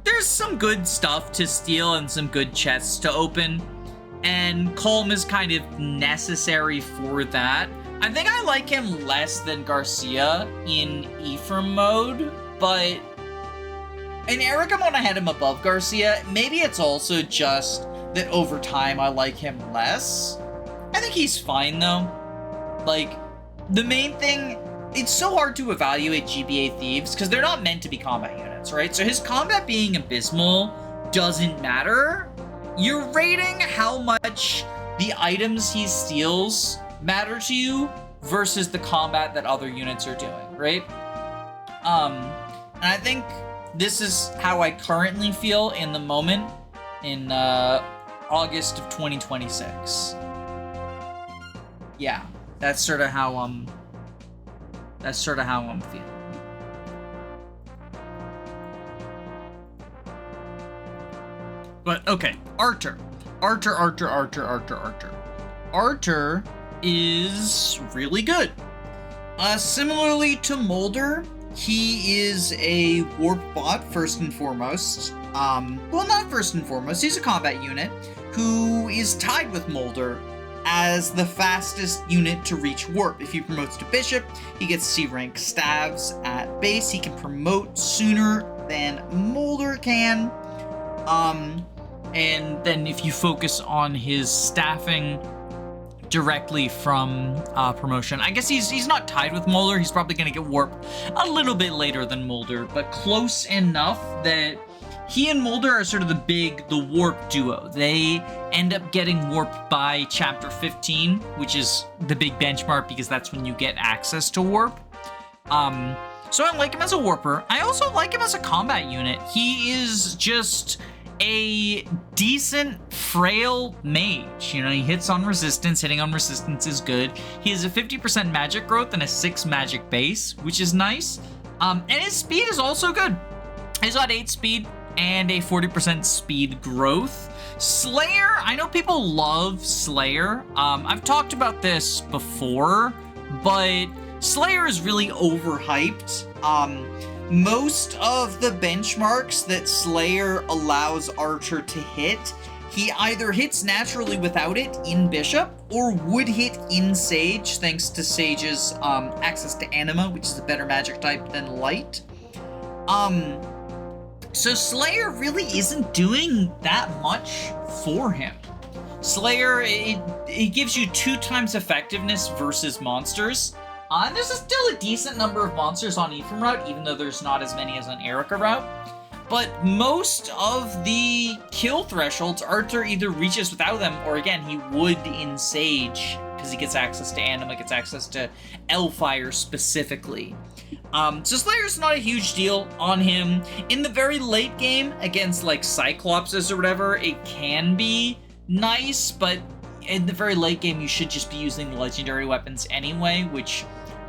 There's some good stuff to steal and some good chests to open, and Colm is kind of necessary for that. I think I like him less than Garcia in Ephraim mode, but in Eirika mode I had him above Garcia. Maybe it's also just that over time I like him less. I think he's fine though. Like, the main thing, it's so hard to evaluate GBA thieves because they're not meant to be combat units, right? So his combat being abysmal doesn't matter. You're rating how much the items he steals matter to you versus the combat that other units are doing, right? And I think this is how I currently feel in the moment in August of 2026. Yeah, that's sort of how I'm feeling. But okay, Artur is really good. Similarly to Moulder, he is a warp bot first and foremost. Well, not first and foremost, he's a combat unit who is tied with Moulder as the fastest unit to reach warp. If he promotes to bishop, he gets C rank staves at base. He can promote sooner than Moulder can. And then if you focus on his staffing directly from promotion, I guess he's not tied with Moulder. He's probably going to get warp a little bit later than Moulder, but close enough that he and Moulder are sort of the warp duo. They end up getting warp by Chapter 15, which is the big benchmark because that's when you get access to warp. So I like him as a warper. I also like him as a combat unit. He is just a decent, frail mage. You know, he hits on resistance. Hitting on resistance is good. He has a 50% magic growth and a 6 magic base, which is nice. And his speed is also good. He's got 8 speed and a 40% speed growth. Slayer, I know people love Slayer. I've talked about this before, but Slayer is really overhyped. Most of the benchmarks that Slayer allows Artur to hit, he either hits naturally without it in Bishop, or would hit in Sage, thanks to Sage's access to Anima, which is a better magic type than Light. So Slayer really isn't doing that much for him. Slayer, it gives you 2 times effectiveness versus monsters. And there's still a decent number of monsters on Ephraim route, even though there's not as many as on Eirika route. But most of the kill thresholds, Artur either reaches without them, or again, he would in Sage, because he gets access to Anima, gets access to Elfire specifically. So Slayer's not a huge deal on him. In the very late game, against like Cyclopses or whatever, it can be nice, but in the very late game, you should just be using the legendary weapons anyway, which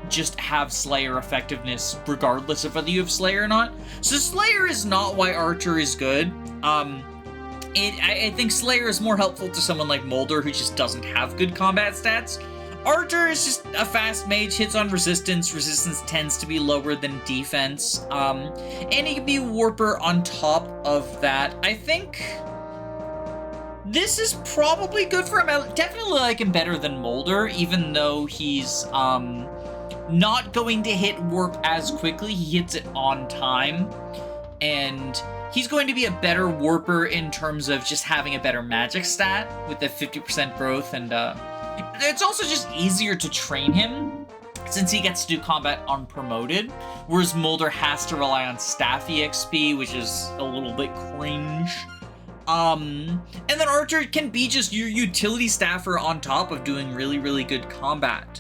just have Slayer effectiveness regardless of whether you have Slayer or not. So Slayer is not why Artur is good. I think Slayer is more helpful to someone like Moulder who just doesn't have good combat stats. Artur is just a fast mage, hits on resistance. Resistance tends to be lower than defense. And he can be a warper on top of that. I think this is probably good for him. I definitely like him better than Moulder, even though he's not going to hit warp as quickly. He hits it on time, and he's going to be a better warper in terms of just having a better magic stat with the 50% growth, and it's also just easier to train him since he gets to do combat unpromoted, whereas Moulder has to rely on staff EXP, which is a little bit cringe. And then Artur can be just your utility staffer on top of doing really, really good combat.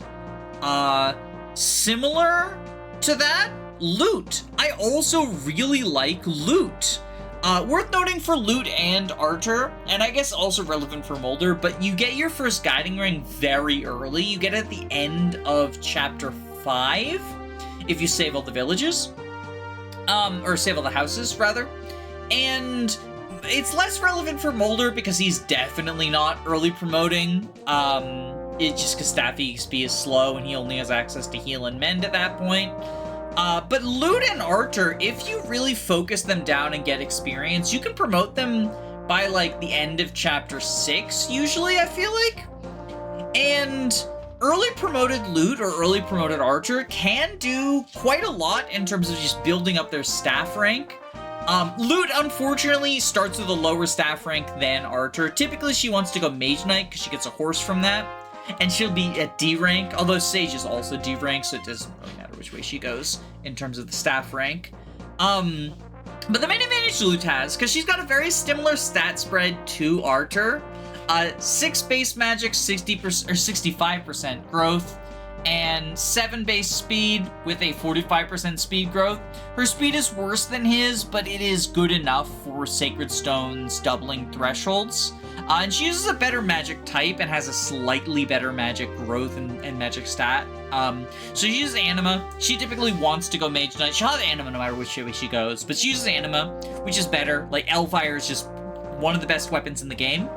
Similar to that, Lute. I also really like Lute. Worth noting for Lute and Artur, and I guess also relevant for Moulder, but you get your first guiding ring very early. You get it at the end of Chapter 5, if you save all the villages. Or save all the houses, rather. And it's less relevant for Moulder because he's definitely not early promoting. It's just because staff EXP is slow and he only has access to heal and mend at that point. But Lute and Artur, if you really focus them down and get experience, you can promote them by like the end of chapter 6, usually, I feel like. And early promoted Lute or early promoted Artur can do quite a lot in terms of just building up their staff rank. Lute, unfortunately, starts with a lower staff rank than Artur. Typically, she wants to go Mage Knight because she gets a horse from that. And she'll be at D rank, although Sage is also D rank, so it doesn't really matter which way she goes in terms of the staff rank. But the main advantage Lute has, because she's got a very similar stat spread to Artur, 6 base magic, 60% or 65% growth, and 7 base speed with a 45% speed growth. Her speed is worse than his, but it is good enough for Sacred Stone's doubling thresholds. And she uses a better magic type and has a slightly better magic growth and magic stat. So she uses Anima. She typically wants to go Mage Knight. She'll have Anima no matter which way she goes, but she uses Anima, which is better. Like, Elfire is just one of the best weapons in the game.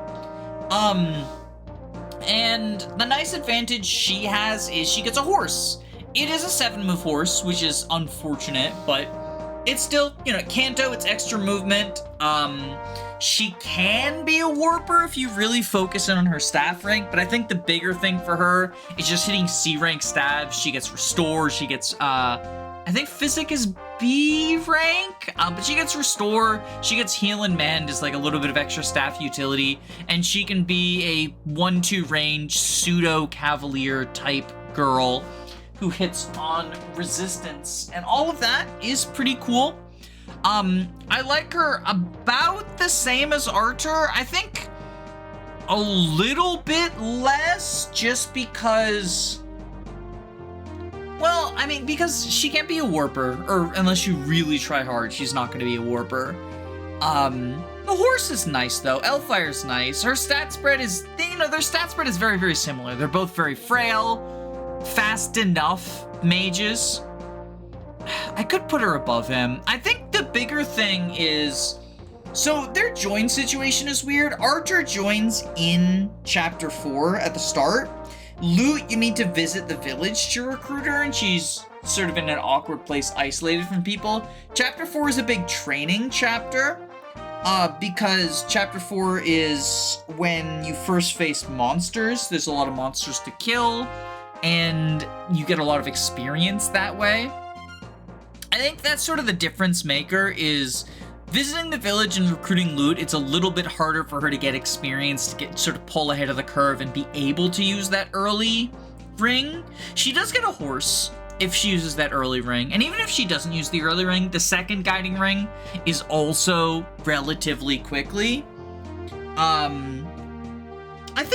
And the nice advantage she has is she gets a horse. It is a 7-move horse, which is unfortunate, but it's still, you know, Canto, it's extra movement. She can be a warper if you really focus in on her staff rank, but I think the bigger thing for her is just hitting C rank stabs. She gets Restore, she gets, I think Physic is B rank, but she gets Restore, she gets Heal and Mend is like a little bit of extra staff utility, and she can be a 1-2 range pseudo-cavalier type girl who hits on resistance, and all of that is pretty cool. I like her about the same as Artur. I think a little bit less just because, well, I mean, because she can't be a warper, or unless you really try hard, she's not going to be a warper. The horse is nice, though. Elfire's nice. Her stat spread is, you know, their stat spread is very, very similar. They're both very frail, fast enough mages. I could put her above him. I think the bigger thing is, so their join situation is weird. Artur joins in chapter 4 at the start. Lute, you need to visit the village to recruit her, and she's sort of in an awkward place, isolated from people. Chapter 4 is a big training chapter, because chapter 4 is when you first face monsters. There's a lot of monsters to kill, and you get a lot of experience that way. I think that's sort of the difference maker, is visiting the village and recruiting Lute. It's a little bit harder for her to get experience, to get sort of pull ahead of the curve and be able to use that early ring. She does get a horse if she uses that early ring, and even if she doesn't use the early ring, the second guiding ring is also relatively quickly. I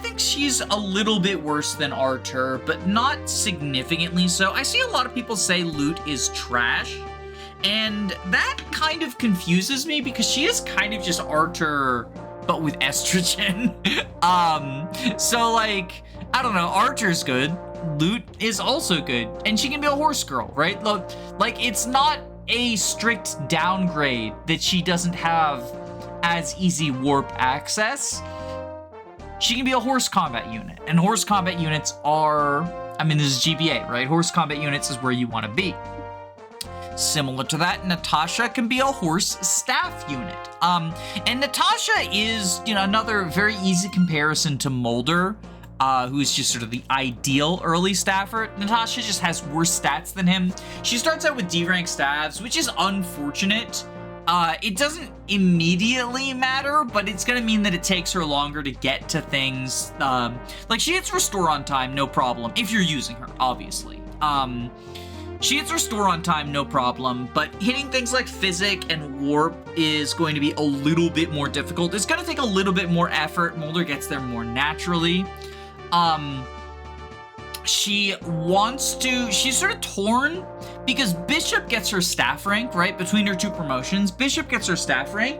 think she's a little bit worse than Artur, but not significantly so. I see a lot of people say Lute is trash, and that kind of confuses me because she is kind of just Artur, but with estrogen. So like, I don't know, Artur's good, Lute is also good, and she can be a horse girl, right? Like, it's not a strict downgrade that she doesn't have as easy warp access. She can be a horse combat unit, and horse combat units are, I mean, this is GBA, right? Horse combat units is where you want to be. Similar to that, Natasha can be a horse staff unit. And Natasha is, you know, another very easy comparison to Moulder, who's just sort of the ideal early staffer. Natasha just has worse stats than him. She starts out with D rank stabs, which is unfortunate. It doesn't immediately matter, but it's gonna mean that it takes her longer to get to things. Like, she hits Restore on time, no problem, if you're using her, obviously. She hits Restore on time, no problem, but hitting things like Physic and Warp is going to be a little bit more difficult. It's gonna take a little bit more effort. Moulder gets there more naturally. She's sort of torn because Bishop gets her staff rank, right? Between her two promotions, Bishop gets her staff rank.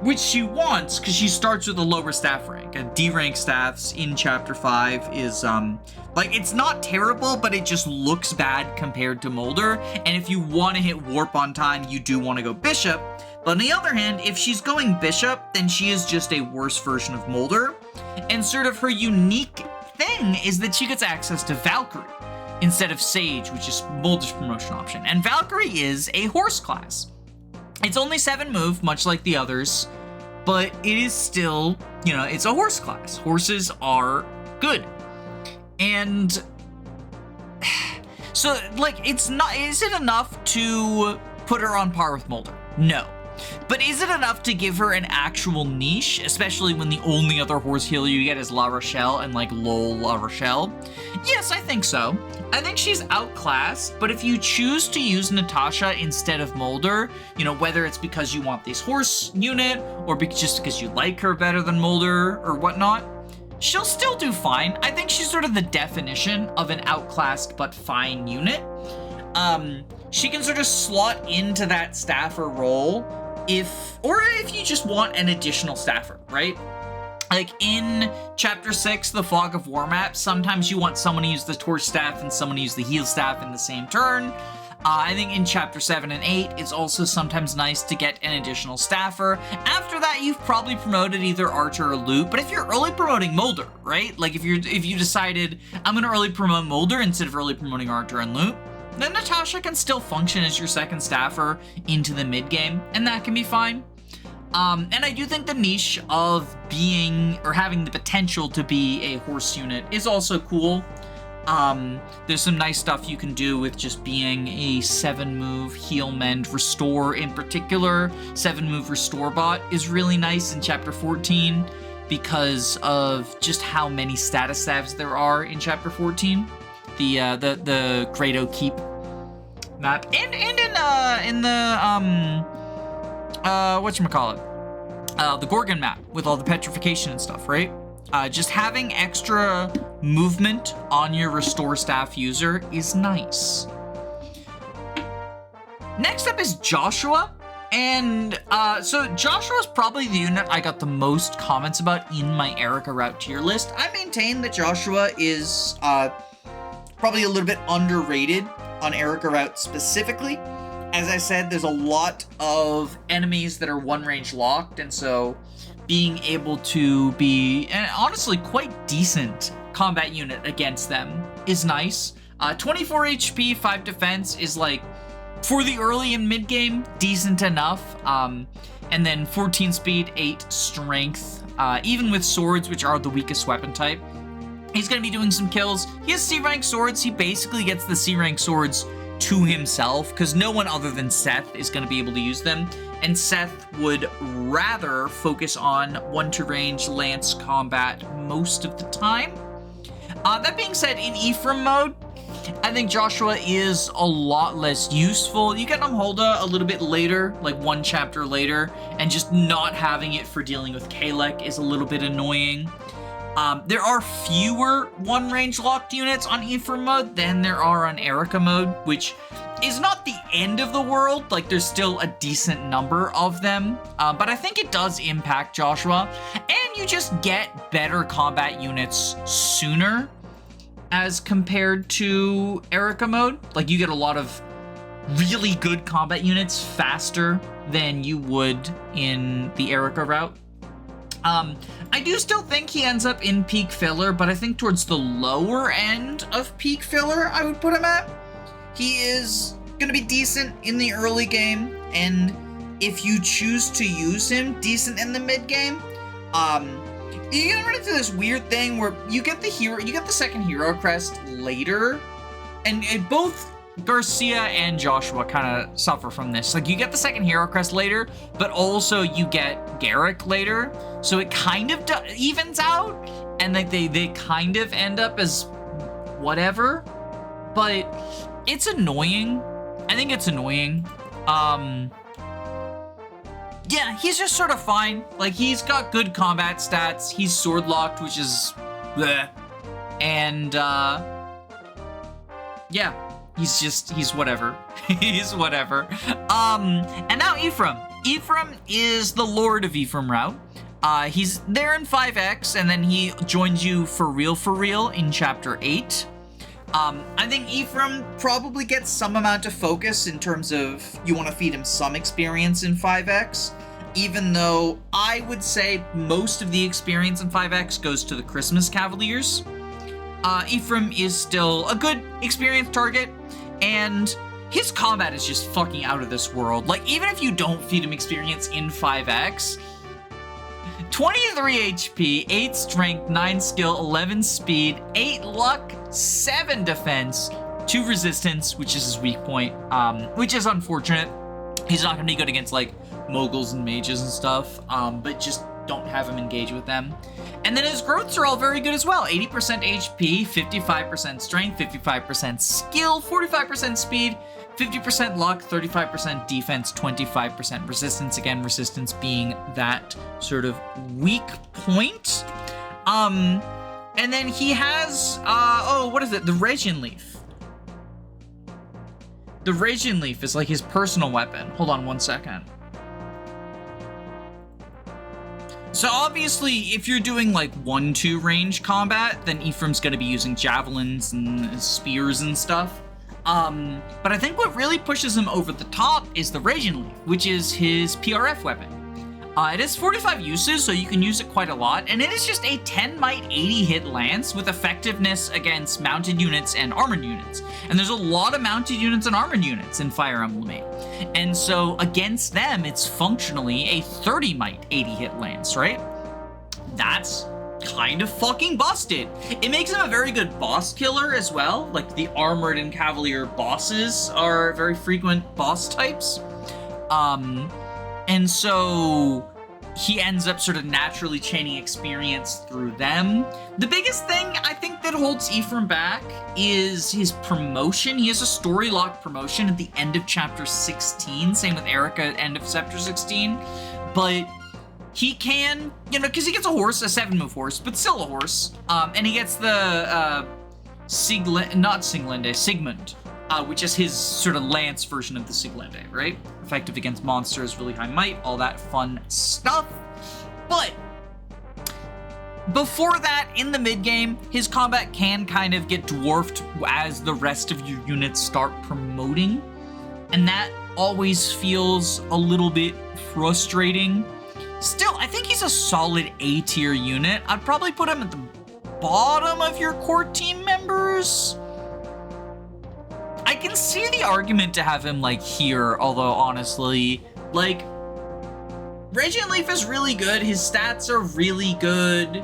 which she wants because she starts with a lower staff rank. A D rank staffs in chapter 5 is like, it's not terrible, but it just looks bad compared to Moulder. And if you want to hit warp on time, you do want to go bishop. But on the other hand, if she's going bishop, then she is just a worse version of Moulder. And sort of her unique thing is that she gets access to Valkyrie instead of Sage, which is Moulder's promotion option. And Valkyrie is a horse class. It's only 7 move, much like the others, but it is still, you know, it's a horse class. Horses are good. And so, like, is it enough to put her on par with Moulder? No. But is it enough to give her an actual niche, especially when the only other horse healer you get is La Rochelle and, like, lol La Rochelle? Yes, I think so. I think she's outclassed, but if you choose to use Natasha instead of Moulder, you know, whether it's because you want this horse unit or just because you like her better than Moulder or whatnot, she'll still do fine. I think she's sort of the definition of an outclassed but fine unit. She can sort of slot into that staffer role if you just want an additional staffer, right? Like in chapter 6, the Fog of War map, sometimes you want someone to use the torch staff and someone to use the heal staff in the same turn. I think in chapter 7 and 8, it's also sometimes nice to get an additional staffer. After that, you've probably promoted either Artur or Lute, but if you're early promoting Moulder, right? Like if you decided, I'm gonna early promote Moulder instead of early promoting Artur and Lute, then Natasha can still function as your second staffer into the mid game, and that can be fine. And I do think the niche of being, or having the potential to be a horse unit is also cool. There's some nice stuff you can do with just being a 7-move heal, mend, restore in particular. 7-move restore bot is really nice in chapter 14 because of just how many status staves there are in chapter 14. The Great Oak Keep map, and in the whatchamacallit, the Gorgon map with all the petrification and stuff, right? Just having extra movement on your restore staff user is nice. Next up is Joshua. And so Joshua's probably the unit I got the most comments about in my Eirika route tier list. I maintain that Joshua is probably a little bit underrated on Eirika route specifically. As I said, there's a lot of enemies that are one range locked, and so being able to be an honestly quite decent combat unit against them is nice. 24 HP, 5 defense is like, for the early and mid game, decent enough. And then 14 speed, 8 strength, even with swords, which are the weakest weapon type. He's going to be doing some kills. He has C-rank swords. He basically gets the C-rank swords to himself because no one other than Seth is going to be able to use them. And Seth would rather focus on 1-to range lance combat most of the time. That being said, in Ephraim mode, I think Joshua is a lot less useful. You get Moulder a little bit later, like 1 chapter later, and just not having it for dealing with Kalek is a little bit annoying. There are fewer one-range locked units on Ephraim mode than there are on Eirika mode, which is not the end of the world. Like, there's still a decent number of them, but I think it does impact Joshua, and you just get better combat units sooner as compared to Eirika mode. Like, you get a lot of really good combat units faster than you would in the Eirika route. I do still think he ends up in peak filler, but I think towards the lower end of peak filler, I would put him at. He is going to be decent in the early game, and if you choose to use him, decent in the mid game. You're gonna run into this weird thing where you get the second hero crest later, and both Garcia and Joshua kind of suffer from this. Like, you get the second hero crest later, but also you get Gerik later, so it kind of evens out, and like they kind of end up as whatever, but it's annoying. I think it's annoying. Yeah, he's just sort of fine. Like, he's got good combat stats. He's sword locked, which is bleh. And yeah, he's whatever. He's whatever. And now Ephraim. Ephraim is the Lord of Ephraim Route. He's there in 5X, and then he joins you for real in Chapter 8. I think Ephraim probably gets some amount of focus in terms of you want to feed him some experience in 5X, even though I would say most of the experience in 5X goes to the Christmas Cavaliers. Ephraim is still a good experience target, and his combat is just fucking out of this world. Like, even if you don't feed him experience in 5X, 23 HP, 8 strength, 9 skill, 11 speed, 8 luck, 7 defense, 2 resistance, which is his weak point, which is unfortunate. He's not going to be good against, like, moguls and mages and stuff, but just don't have him engage with them. And then his growths are all very good as well. 80% HP, 55% strength, 55% skill, 45% speed, 50% luck, 35% defense, 25% resistance. Again, resistance being that sort of weak point. And then he has, what is it? The Regen Leaf. The Regen Leaf is like his personal weapon. Hold on one second. So obviously, if you're doing like 1-2 range combat, then Ephraim's gonna be using javelins and spears and stuff. But I think what really pushes him over the top is the Regen Leaf, which is his PRF weapon. It has 45 uses, so you can use it quite a lot, and it is just a 10 might 80 hit lance with effectiveness against mounted units and armored units. And there's a lot of mounted units and armored units in Fire Emblem 8. And so against them, it's functionally a 30 might 80 hit lance, right? That's kind of fucking busted. It makes him a very good boss killer as well. Like, the armored and cavalier bosses are very frequent boss types. And so he ends up sort of naturally chaining experience through them. The biggest thing I think that holds Ephraim back is his promotion. He has a story lock promotion at the end of chapter 16. Same with Eirika at the end of chapter 16. But he can, because he gets a horse, a 7-move horse, but still a horse. And he gets the Sigmund, which is his sort of lance version of the Siglinde, right? Effective against monsters, really high might, all that fun stuff. But before that, in the mid-game, his combat can kind of get dwarfed as the rest of your units start promoting. And that always feels a little bit frustrating. Still, I think he's a solid A-tier unit. I'd probably put him at the bottom of your core team members. I can see the argument to have him, like, here, although, honestly, like, Regen Leaf is really good. His stats are really good.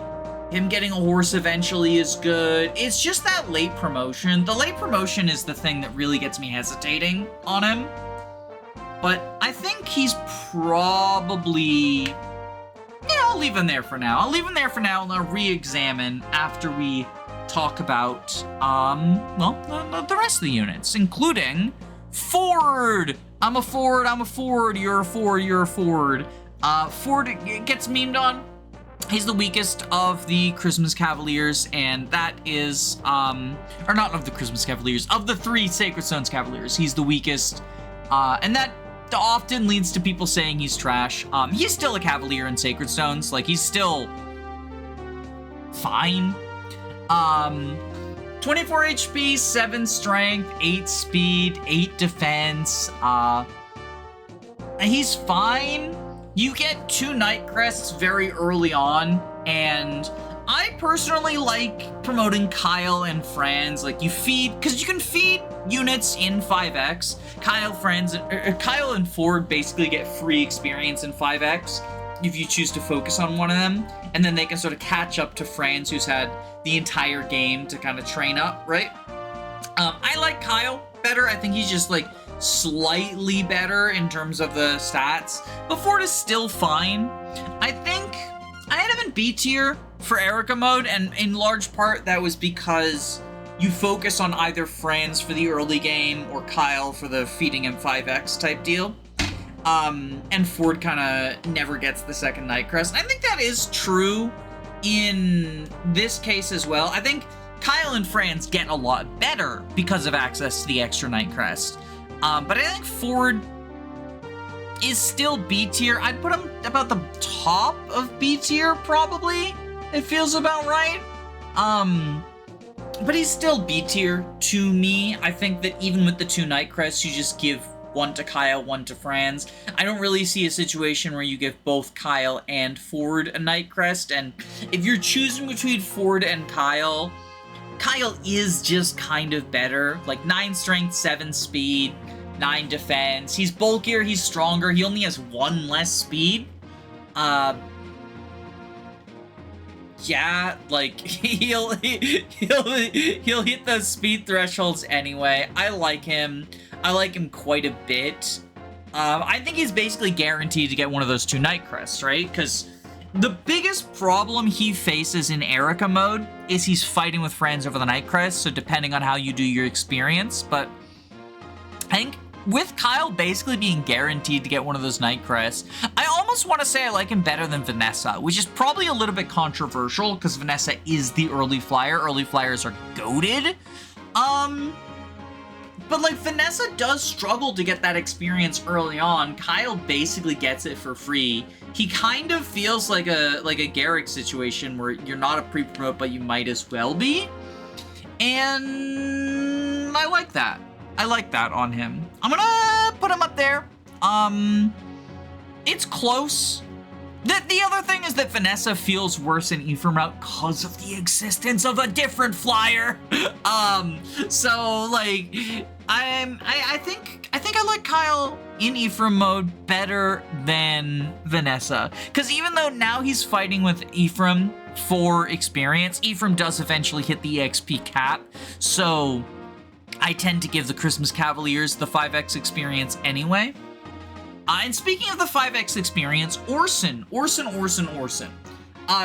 Him getting a horse eventually is good. It's just that late promotion. The late promotion is the thing that really gets me hesitating on him. But I think he's probably... Yeah, I'll leave him there for now. I'll leave him there for now, and I'll re-examine after we talk about, the rest of the units, including Forde. I'm a Forde, you're a Forde, you're a Forde. Forde gets memed on. He's the weakest of the Christmas Cavaliers, and that is, or not of the Christmas Cavaliers, of the 3 Sacred Stones Cavaliers, he's the weakest, and that often leads to people saying he's trash. He's still a Cavalier in Sacred Stones, like, he's still fine. 24 HP, 7 strength, 8 speed, 8 defense, he's fine. You get 2 Night Crests very early on, and I personally like promoting Kyle and Franz. Like, you feed, because you can feed units in 5X. Kyle and Forde basically get free experience in 5X if you choose to focus on one of them, and then they can sort of catch up to Franz, who's had the entire game to kind of train up, right? I like Kyle better. I think he's just, like, slightly better in terms of the stats, but Forde is still fine. I think I had him in B tier for Eirika mode, and in large part that was because you focus on either Franz for the early game or Kyle for the feeding him 5X type deal. And Forde kind of never gets the second Night Crest. I think that is true in this case as well. I think Kyle and Franz get a lot better because of access to the extra Night Crest. But I think Forde is still B tier. I'd put him about the top of B tier, probably. It feels about right. But he's still B tier to me. I think that even with the 2 Night Crests, you just give one to Kyle, one to Franz. I don't really see a situation where you give both Kyle and Forde a Night Crest, and if you're choosing between Forde and Kyle is just kind of better. Like 9 strength, 7 speed, 9 defense. He's bulkier, he's stronger, he only has 1 less speed. Yeah, like he'll hit those speed thresholds anyway. I like him quite a bit. I think he's basically guaranteed to get one of those 2 Night Crests, right? Because the biggest problem he faces in Eirika mode is he's fighting with friends over the Night Crest, so depending on how you do your experience, but I think with Kyle basically being guaranteed to get one of those Night Crests, I almost want to say I like him better than Vanessa, which is probably a little bit controversial because Vanessa is the early flyer. Early flyers are goated. But like Vanessa does struggle to get that experience early on. Kyle basically gets it for free. He kind of feels like a Gerik situation where you're not a pre-promote, but you might as well be. And I like that. I like that on him. I'm gonna put him up there. It's close. The other thing is that Vanessa feels worse in Ephraim route because of the existence of a different flyer. So like, I think I like Kyle in Ephraim mode better than Vanessa, because even though now he's fighting with Ephraim for experience, Ephraim does eventually hit the EXP cap, so I tend to give the Christmas Cavaliers the 5x experience anyway. And speaking of the 5x experience, Orson.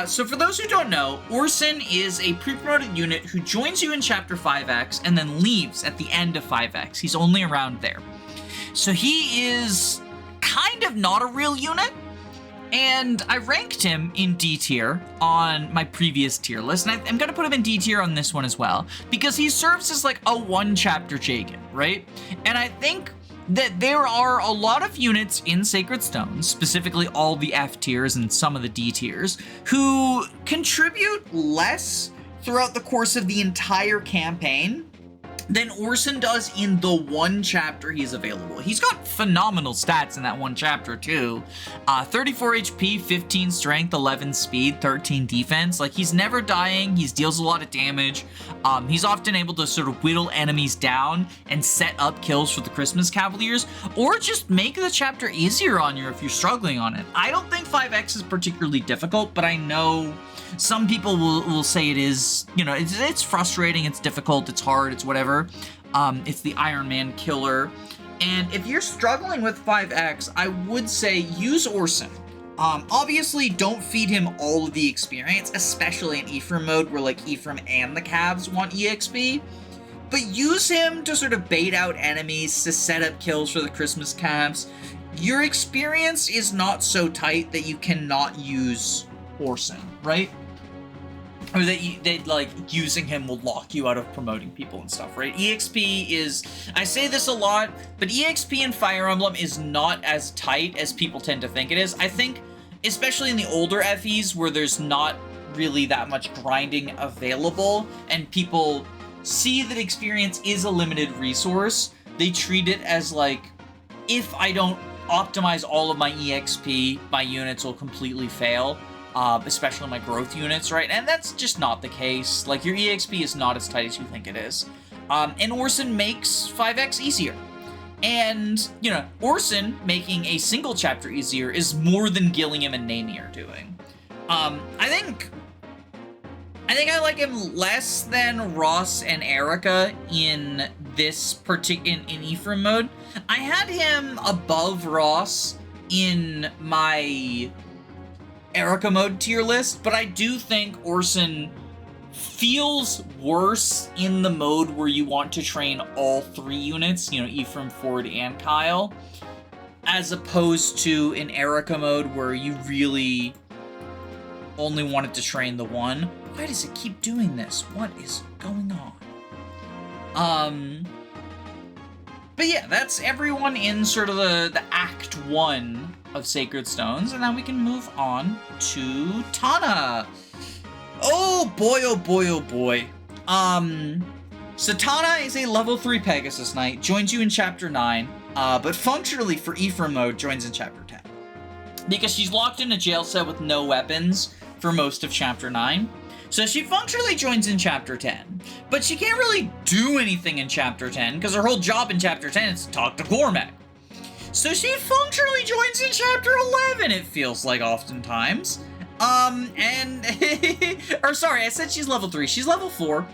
So for those who don't know, Orson is a pre-promoted unit who joins you in Chapter 5x and then leaves at the end of 5x. He's only around there. So he is kind of not a real unit, and I ranked him in D tier on my previous tier list, and I'm gonna put him in D tier on this one as well, because he serves as like a 1-chapter Jagan, right? And I think that there are a lot of units in Sacred Stones, specifically all the F tiers and some of the D tiers, who contribute less throughout the course of the entire campaign than Orson does in the 1 chapter he's available. He's got phenomenal stats in that 1 chapter too. 34 HP, 15 strength, 11 speed, 13 defense. Like, he's never dying, he deals a lot of damage. He's often able to sort of whittle enemies down and set up kills for the Christmas Cavaliers, or just make the chapter easier on you if you're struggling on it. I don't think 5x is particularly difficult, but I know some people will say it is. You know, it's frustrating, it's difficult, it's hard, it's whatever. It's the Iron Man killer. And if you're struggling with 5x, I would say use Orson. Obviously, don't feed him all of the experience, especially in Ephraim mode, where like Ephraim and the Cavs want EXP. But use him to sort of bait out enemies, to set up kills for the Christmas Cavs. Your experience is not so tight that you cannot use Orson, right? Or that like using him will lock you out of promoting people and stuff, right? EXP is, I say this a lot, but EXP in Fire Emblem is not as tight as people tend to think it is. I think, especially in the older FEs where there's not really that much grinding available and people see that experience is a limited resource, they treat it as like, if I don't optimize all of my EXP, my units will completely fail. Especially my growth units, right? And that's just not the case. Like, your EXP is not as tight as you think it is. And Orson makes 5x easier. And, you know, Orson making a single chapter easier is more than Gilliam and Neimi are doing. I think I like him less than Ross and Eirika in this in Ephraim mode. I had him above Ross in my Eirika mode tier list, but I do think Orson feels worse in the mode where you want to train all 3 units, you know, Ephraim, Forde, and Kyle, as opposed to in Eirika mode where you really only wanted to train the 1. Why does it keep doing this? What is going on? But yeah, that's everyone in sort of the Act 1 of Sacred Stones, and now we can move on to Tana. Oh boy, oh boy, oh boy. So Tana is a level 3 Pegasus Knight, joins you in Chapter 9, but functionally for Ephraim mode joins in Chapter 10. Because she's locked in a jail cell with no weapons for most of Chapter 9. So she functionally joins in Chapter 10, but she can't really do anything in Chapter 10, because her whole job in Chapter 10 is to talk to Cormag. So she functionally joins in Chapter 11, it feels like oftentimes. Or sorry, I said she's level 3, she's level 4.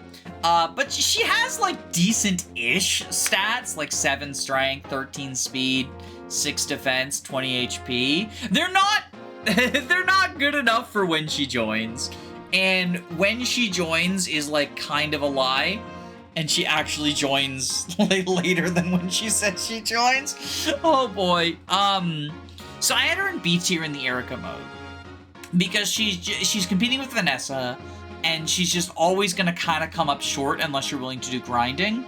But she has, like, decent-ish stats, like 7 strength, 13 speed, 6 defense, 20 HP. They're not good enough for when she joins. And when she joins is, like, kind of a lie. And she actually joins, like, later than when she said she joins. Oh, boy. So I had her in B tier in the Eirika mode. Because she's competing with Vanessa, and she's just always gonna kind of come up short unless you're willing to do grinding.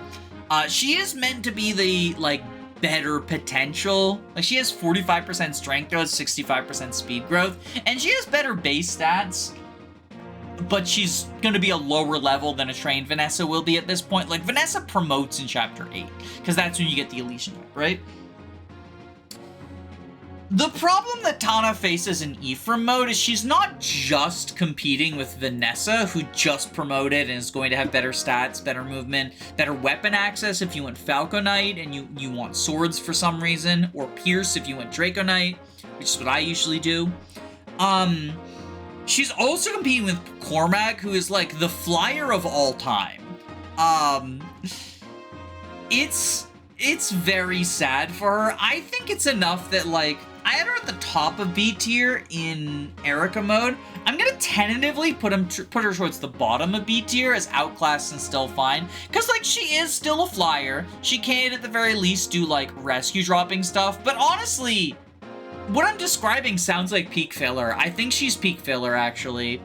She is meant to be the, like, better potential. Like, she has 45% strength growth, 65% speed growth, and she has better base stats, but she's gonna be a lower level than a trained Vanessa will be at this point. Like, Vanessa promotes in Chapter 8, because that's when you get the Elysian Orb, right? The problem that Tana faces in Ephraim mode is she's not just competing with Vanessa, who just promoted and is going to have better stats, better movement, better weapon access if you want Falco Knight and you want swords for some reason, or Pierce if you want Draco Knight, which is what I usually do. She's also competing with Cormag, who is like the flyer of all time. It's very sad for her. I think it's enough that, like, I had her at the top of B tier in Eirika mode. I'm gonna tentatively put her towards the bottom of B tier as outclassed and still fine. Because, like, she is still a flyer. She can, at the very least, do, like, rescue dropping stuff. But honestly, what I'm describing sounds like peak filler. I think she's peak filler, actually.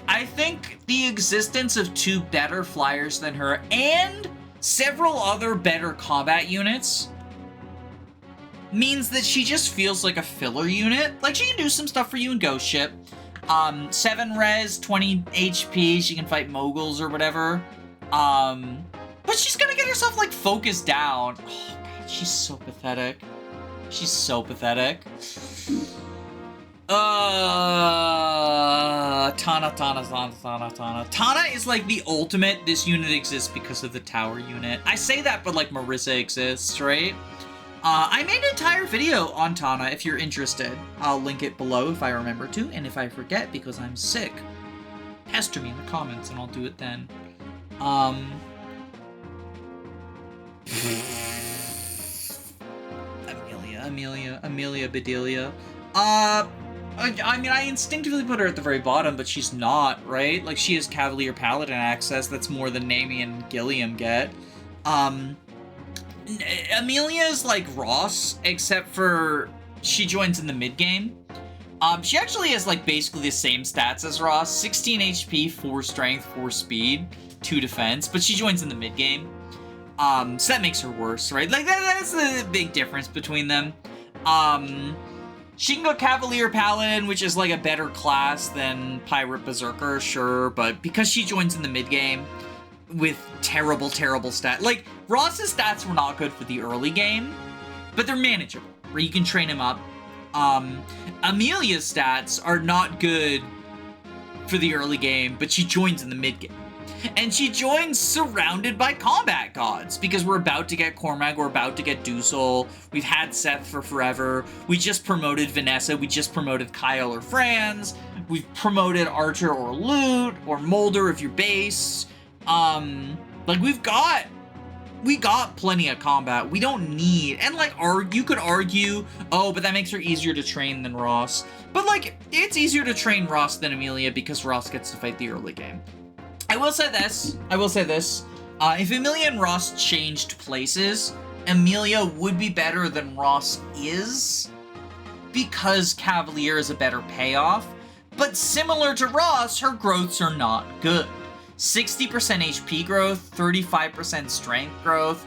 I think the existence of 2 better flyers than her and several other better combat units means that she just feels like a filler unit. Like, she can do some stuff for you in Ghost Ship. 7 res, 20 HP, she can fight moguls or whatever. But she's gonna get herself, like, focused down. Oh, God, she's so pathetic. She's so pathetic. Tana. Tana is like the ultimate, this unit exists because of the tower unit. I say that, but like Marisa exists, right? I made an entire video on Tana if you're interested. I'll link it below if I remember to, and if I forget because I'm sick, pester me in the comments and I'll do it then. Amelia Bedelia. I mean, I instinctively put her at the very bottom, but she's not, right? Like, she has Cavalier Paladin access. That's more than Neimi and Gilliam get. Amelia is like Ross, except for she joins in the mid-game. She actually has, like, basically the same stats as Ross. 16 HP, 4 strength, 4 speed, 2 defense, but she joins in the mid-game. So that makes her worse, right? Like, that's the big difference between them. She can go Cavalier Paladin, which is, like, a better class than Pirate Berserker, sure, but because she joins in the mid-game with terrible stats. Like, Ross's stats were not good for the early game, but they're manageable, right? You can train him up. Amelia's stats are not good for the early game, but she joins in the mid-game. And she joins surrounded by combat gods, because we're about to get Cormag, we're about to get Duessel, we've had Seth for forever, we just promoted Vanessa, we just promoted Kyle or Franz, we've promoted Artur or Lute, or Moulder if you're base. Like, we got plenty of combat. We don't need, and like, you could argue, oh, but that makes her easier to train than Ross. But like, it's easier to train Ross than Amelia because Ross gets to fight the early game. I will say this. If Amelia and Ross changed places, Amelia would be better than Ross is, because Cavalier is a better payoff. But similar to Ross, her growths are not good. 60% HP growth, 35% strength growth,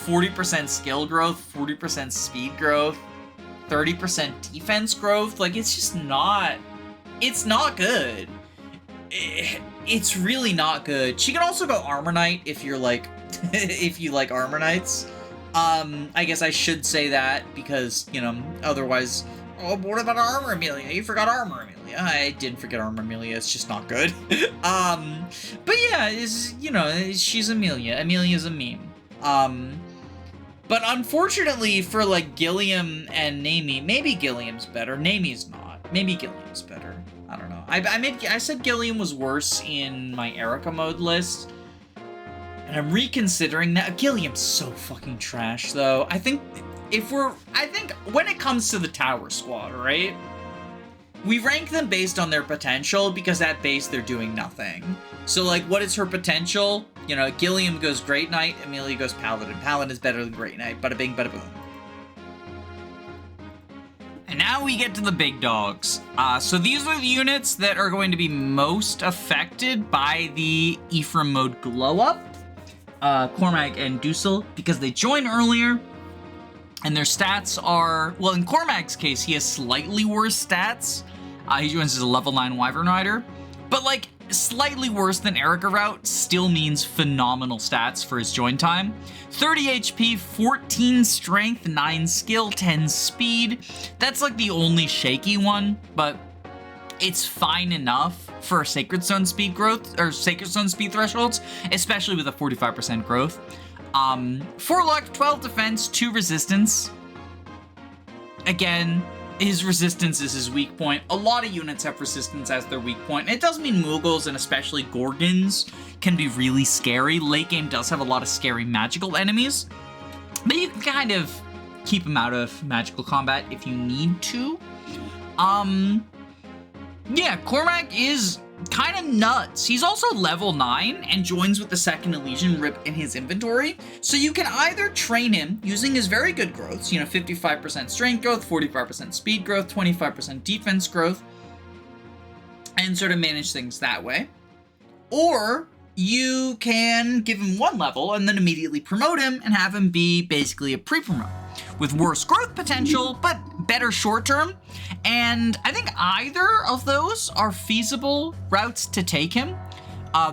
40% skill growth, 40% speed growth, 30% defense growth. Like, it's just not... It's not good. It's really not good. She can also go Armor Knight if you're like... if you like Armor Knights. I guess I should say that because, you know, otherwise... Oh, but what about Armor Amelia? You forgot Armor Amelia. I didn't forget Armor Amelia. It's just not good. But yeah, you know, she's Amelia. Amelia's a meme. But unfortunately for, like, Gilliam and Neimi, maybe Gilliam's better. Neimi's not. Maybe Gilliam's better. I don't know. I said Gilliam was worse in my Eirika mode list. And I'm reconsidering that. Gilliam's so fucking trash, though. I think when it comes to the Tower Squad, right? We rank them based on their potential because at base they're doing nothing. So, like, what is her potential? You know, Gilliam goes Great Knight, Amelia goes Paladin. Paladin is better than Great Knight. Bada bing, bada boom. And now we get to the big dogs. So these are the units that are going to be most affected by the Ephraim mode glow up. Cormag and Duessel, because they join earlier. And their stats are, well, in Cormag's case, he has slightly worse stats. He joins as a level 9 Wyvern Rider. But, like, slightly worse than Eirika route still means phenomenal stats for his join time. 30 HP, 14 strength, 9 skill, 10 speed. That's, like, the only shaky one, but it's fine enough for Sacred Stone speed growth, or Sacred Stone speed thresholds, especially with a 45% growth. 4 luck, 12 defense, 2 resistance. Again, his resistance is his weak point. A lot of units have resistance as their weak point. It does mean Mughals and especially Gorgons can be really scary. Late game does have a lot of scary magical enemies, but you can kind of keep them out of magical combat if you need to. Yeah, Cormag is kind of nuts. He's also level 9 and joins with the second Elysian rip in his inventory. So you can either train him using his very good growths, you know, 55% strength growth, 45% speed growth, 25% defense growth, and sort of manage things that way. Or you can give him 1 level and then immediately promote him and have him be basically a pre-promote with worse growth potential, but better short term. And I think either of those are feasible routes to take him.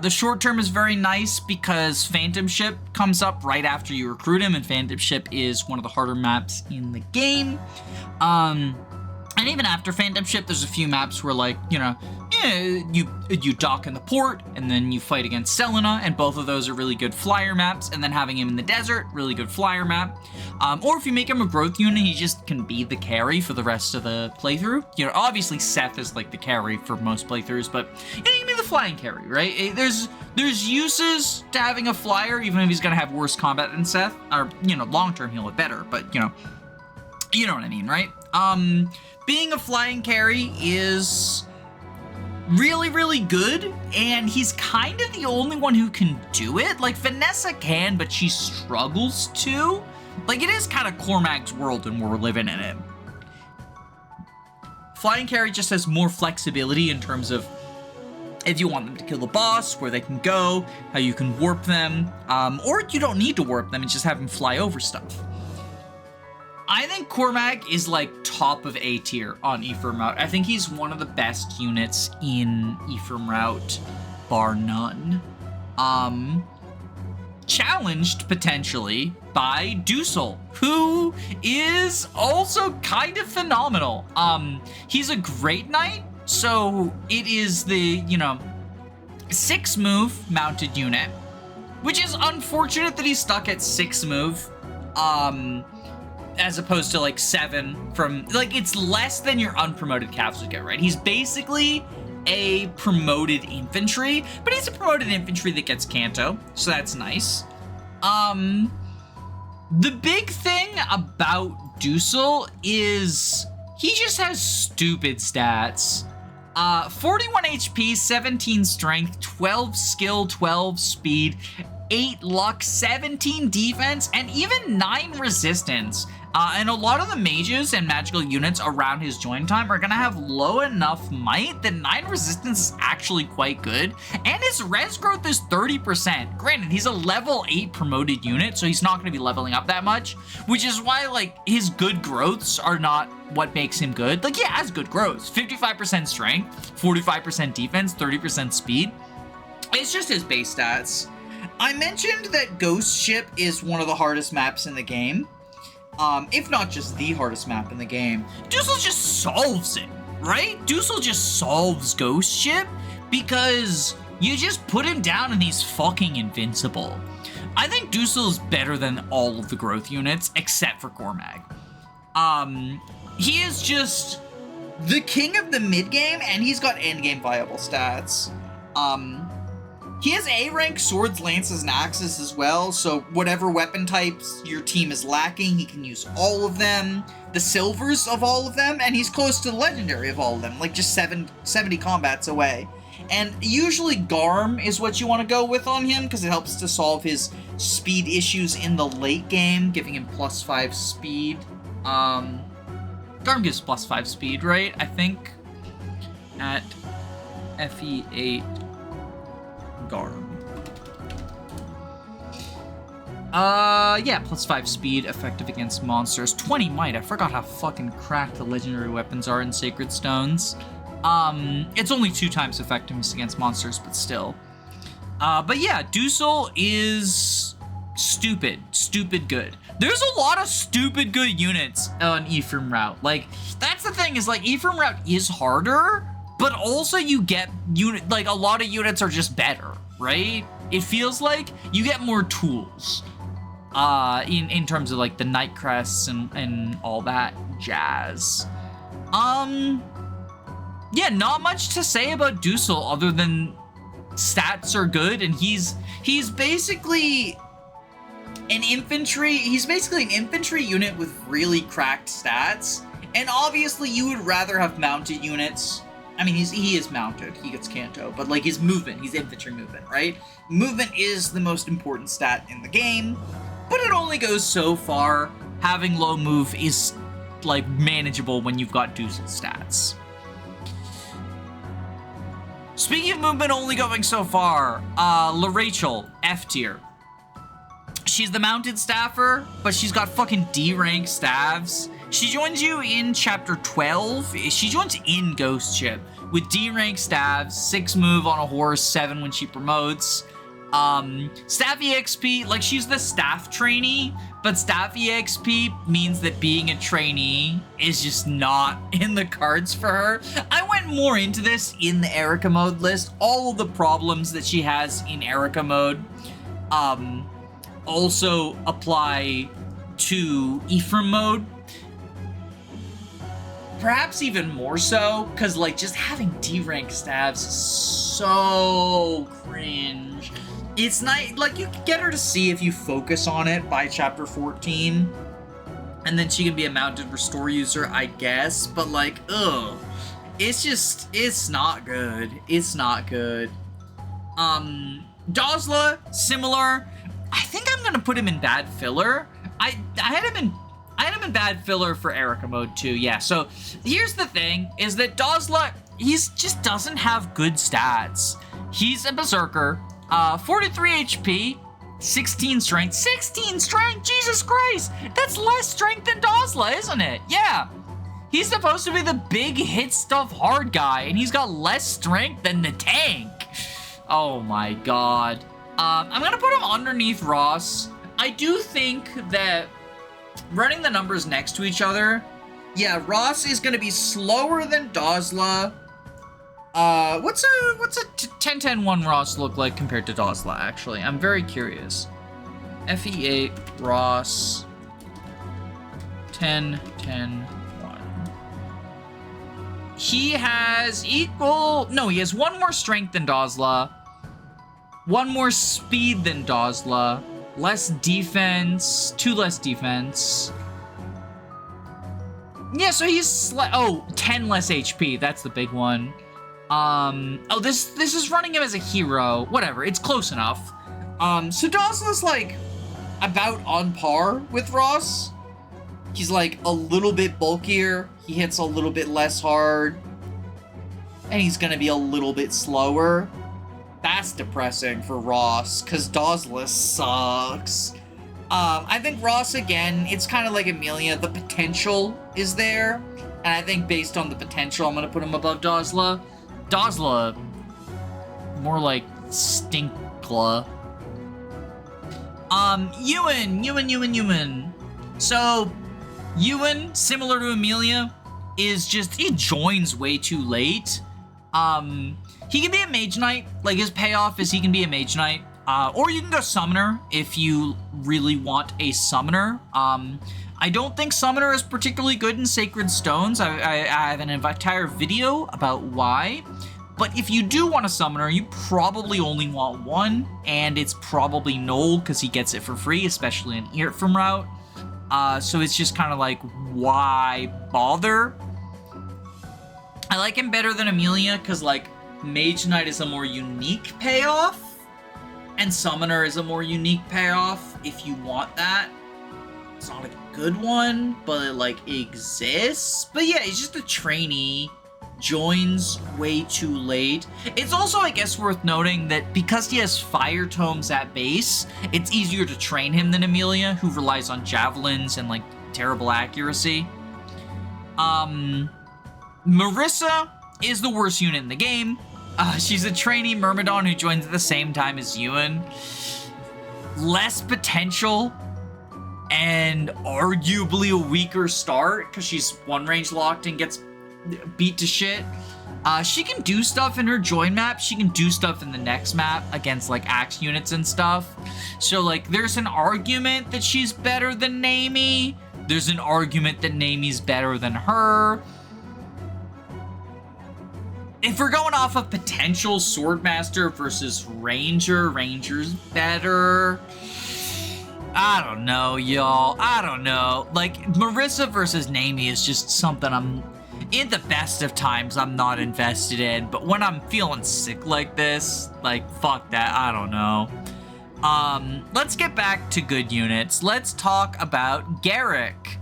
The short term is very nice because Phantom Ship comes up right after you recruit him, and Phantom Ship is one of the harder maps in the game. And even after Phantom Ship, there's a few maps where, like, you know, you dock in the port, and then you fight against Selena, and both of those are really good flyer maps, and then having him in the desert, really good flyer map. Or if you make him a growth unit, he just can be the carry for the rest of the playthrough. You know, obviously Seth is, like, the carry for most playthroughs, but you know, he can be the flying carry, right? There's uses to having a flyer, even if he's gonna have worse combat than Seth, or, you know, long-term he'll have better, but, you know what I mean, right? Being a flying carry is really, really good, and he's kind of the only one who can do it. Like, Vanessa can, but she struggles to. Like, it is kind of Cormag's world and we're living in it. Flying carry just has more flexibility in terms of if you want them to kill the boss, where they can go, how you can warp them, or you don't need to warp them and just have them fly over stuff. I think Cormag is, like, top of A tier on Ephraim route. I think he's one of the best units in Ephraim route, bar none. Challenged, potentially, by Duessel, who is also kind of phenomenal. He's a Great Knight, so it is the, you know, 6 move mounted unit, which is unfortunate that he's stuck at 6 move. As opposed to, like, 7 from, like, it's less than your unpromoted Cavs would get, right? He's basically a promoted infantry, but he's a promoted infantry that gets Canto, so that's nice. The big thing about Duessel is he just has stupid stats. 41 HP, 17 strength, 12 skill, 12 speed, 8 luck, 17 defense, and even 9 resistance. And a lot of the mages and magical units around his join time are gonna have low enough might that 9 resistance is actually quite good. And his res growth is 30%. Granted, he's a level 8 promoted unit, so he's not gonna be leveling up that much, which is why, like, his good growths are not what makes him good. Like, he has good growths. 55% strength, 45% defense, 30% speed. It's just his base stats. I mentioned that Ghost Ship is one of the hardest maps in the game. If not just the hardest map in the game. Duessel just solves it, right? Duessel just solves Ghost Ship because you just put him down and he's fucking invincible. I think Duessel is better than all of the growth units except for Cormag. He is just the king of the mid game, and he's got end game viable stats. He has A-rank swords, lances, and axes as well, so whatever weapon types your team is lacking, he can use all of them, the silvers of all of them, and he's close to the legendary of all of them, like just 70 combats away. And usually Garm is what you want to go with on him, because it helps to solve his speed issues in the late game, giving him +5 speed. Garm gives +5 speed, right? I think at FE8 Garm. Yeah, +5 speed, effective against monsters. 20 might. I forgot how fucking cracked the legendary weapons are in Sacred Stones. It's only 2 times effectiveness against monsters, but still. But yeah, Duessel is stupid good. There's a lot of stupid good units on Ephraim route. Like, that's the thing, is like, Ephraim route is harder, but also you get like a lot of units are just better, right? It feels like you get more tools in terms of like the Night Crests and all that jazz. Yeah, not much to say about Duessel other than stats are good, and he's basically an infantry. He's basically an infantry unit with really cracked stats, and obviously you would rather have mounted units. I mean, he is mounted, he gets Canto, but like his movement, he's infantry movement, right? Movement is the most important stat in the game, but it only goes so far. Having low move is like manageable when you've got Duessel stats. Speaking of movement only going so far, LaRachel, F tier. She's the mounted staffer, but she's got fucking D rank staves. She joins you in chapter 12. She joins in Ghost Ship with D rank staves, 6 move on a horse, 7 when she promotes. Staff EXP, like, she's the staff trainee, but staff EXP means that being a trainee is just not in the cards for her. I went more into this in the Eirika mode list. All of the problems that she has in Eirika mode also apply to Ephraim mode. Perhaps even more so, because like just having D-rank staves is so cringe. It's not, like, you can get her to see if you focus on it by chapter 14, and then she can be a mounted restore user, I guess, but like, ugh. It's not good. It's not good. Dozla, similar. I think I'm gonna put him in bad filler. I had him in bad filler for Eirika mode too, yeah. So here's the thing, is that Dozla, he's just doesn't have good stats. He's a berserker, 43 HP, 16 strength. 16 strength, Jesus Christ! That's less strength than Dozla, isn't it? Yeah. He's supposed to be the big hit stuff hard guy, and he's got less strength than the tank. Oh my god. I'm gonna put him underneath Ross. I do think that running the numbers next to each other, yeah, Ross is gonna be slower than Dozla. What's a 10-10-1 Ross look like compared to Dozla, actually? I'm very curious. FE8, Ross, 10-10-1. He has equal... No, he has 1 more strength than Dozla, 1 more speed than Dozla, less defense, 2 less defense. Yeah, so he's 10 less HP. That's the big one. Oh, this is running him as a hero. Whatever, it's close enough. So Dozla's like about on par with Ross. He's like a little bit bulkier. He hits a little bit less hard. And he's gonna be a little bit slower. That's depressing for Ross, because Dozla sucks. I think Ross, again, it's kind of like Amelia. The potential is there. And I think based on the potential, I'm gonna put him above Dozla. Dozla, more like Stinkla. Ewan. So, Ewan, similar to Amelia, is just, he joins way too late. He can be a Mage Knight. Like, his payoff is he can be a Mage Knight. Or you can go Summoner if you really want a Summoner. I don't think Summoner is particularly good in Sacred Stones. I have an entire video about why. But if you do want a Summoner, you probably only want one, and it's probably Knoll, because he gets it for free, especially in Ephraim route. So it's just kind of like, why bother? I like him better than Amelia, because, like, Mage Knight is a more unique payoff, and Summoner is a more unique payoff, if you want that. It's not a good one, but it, like, exists. But yeah, he's just a trainee. Joins way too late. It's also, I guess, worth noting that because he has fire tomes at base, it's easier to train him than Amelia, who relies on javelins and, like, terrible accuracy. Marisa is the worst unit in the game. She's a trainee Myrmidon who joins at the same time as Ewan. Less potential, and arguably a weaker start, because she's one range locked and gets beat to shit. She can do stuff in her join map. She can do stuff in the next map against, like, axe units and stuff. So, like, there's an argument that she's better than Neimi. There's an argument that Neimi's better than her. If we're going off of potential Swordmaster versus Ranger, Ranger's better. I don't know, y'all. I don't know. Like, Marisa versus Neimi is just something I'm... In the best of times, I'm not invested in, but when I'm feeling sick like this, like, fuck that, I don't know. Let's get back to good units. Let's talk about Gerik.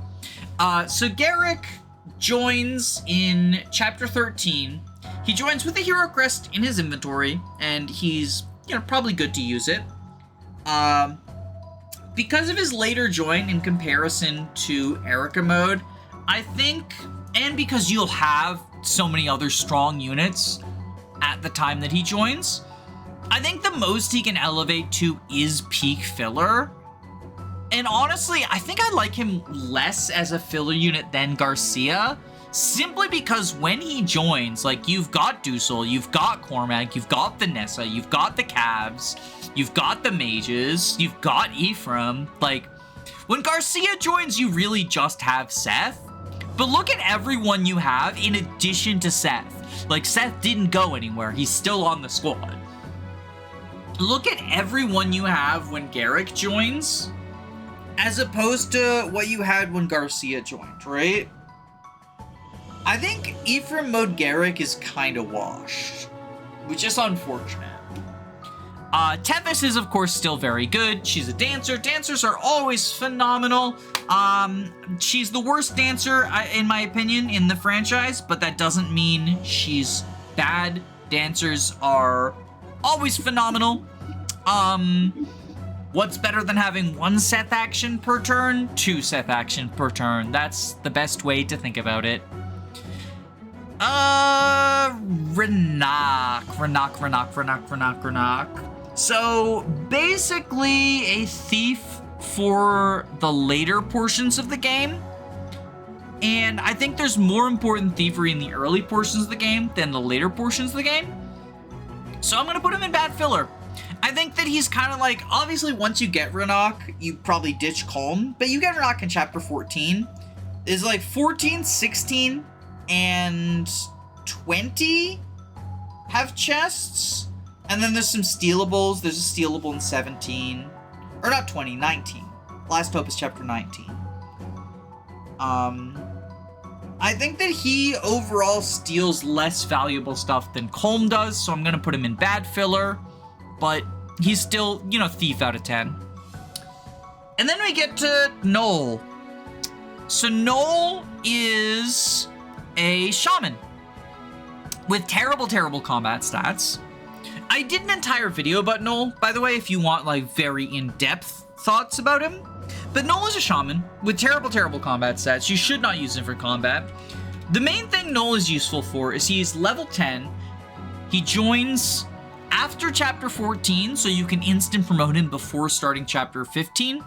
So Gerik joins in Chapter 13. He joins with a Hero Crest in his inventory, and he's, you know, probably good to use it. Because of his later join in comparison to Eirika mode, I think... And because you'll have so many other strong units at the time that he joins, I think the most he can elevate to is peak filler. And honestly, I think I like him less as a filler unit than Garcia, simply because when he joins, like, you've got Duessel, you've got Cormag, you've got Vanessa, you've got the Cavs, you've got the Mages, you've got Ephraim. Like, when Garcia joins, you really just have Seth. But look at everyone you have in addition to Seth. Like, Seth didn't go anywhere. He's still on the squad. Look at everyone you have when Gerik joins, as opposed to what you had when Garcia joined, right? I think Ephraim mode Gerik is kind of washed, which is unfortunate. Tethys is, of course, still very good. She's a dancer. Dancers are always phenomenal. She's the worst dancer, in my opinion, in the franchise, but that doesn't mean she's bad. Dancers are always phenomenal. What's better than having one Seth action per turn? Two Seth action per turn. That's the best way to think about it. Rennac. So, basically a thief for the later portions of the game. And I think there's more important thievery in the early portions of the game than the later portions of the game. So I'm going to put him in bad filler. I think that he's kind of like, obviously once you get Rennac, you probably ditch Colm, but you get Rennac in Chapter 14. Is like 14, 16, and 20 have chests. And then there's some stealables. There's a stealable in 17. Or not 20, 19. Last Hope is Chapter 19. I think that he overall steals less valuable stuff than Colm does, so I'm going to put him in bad filler. But he's still, you know, thief out of 10. And then we get to Knoll. So Knoll is a shaman with terrible, terrible combat stats. I did an entire video about Knoll, by the way, if you want like very in-depth thoughts about him. But Knoll is a shaman with terrible, terrible combat stats. You should not use him for combat. The main thing Knoll is useful for is he's level 10. He joins after chapter 14, so you can instant promote him before starting chapter 15.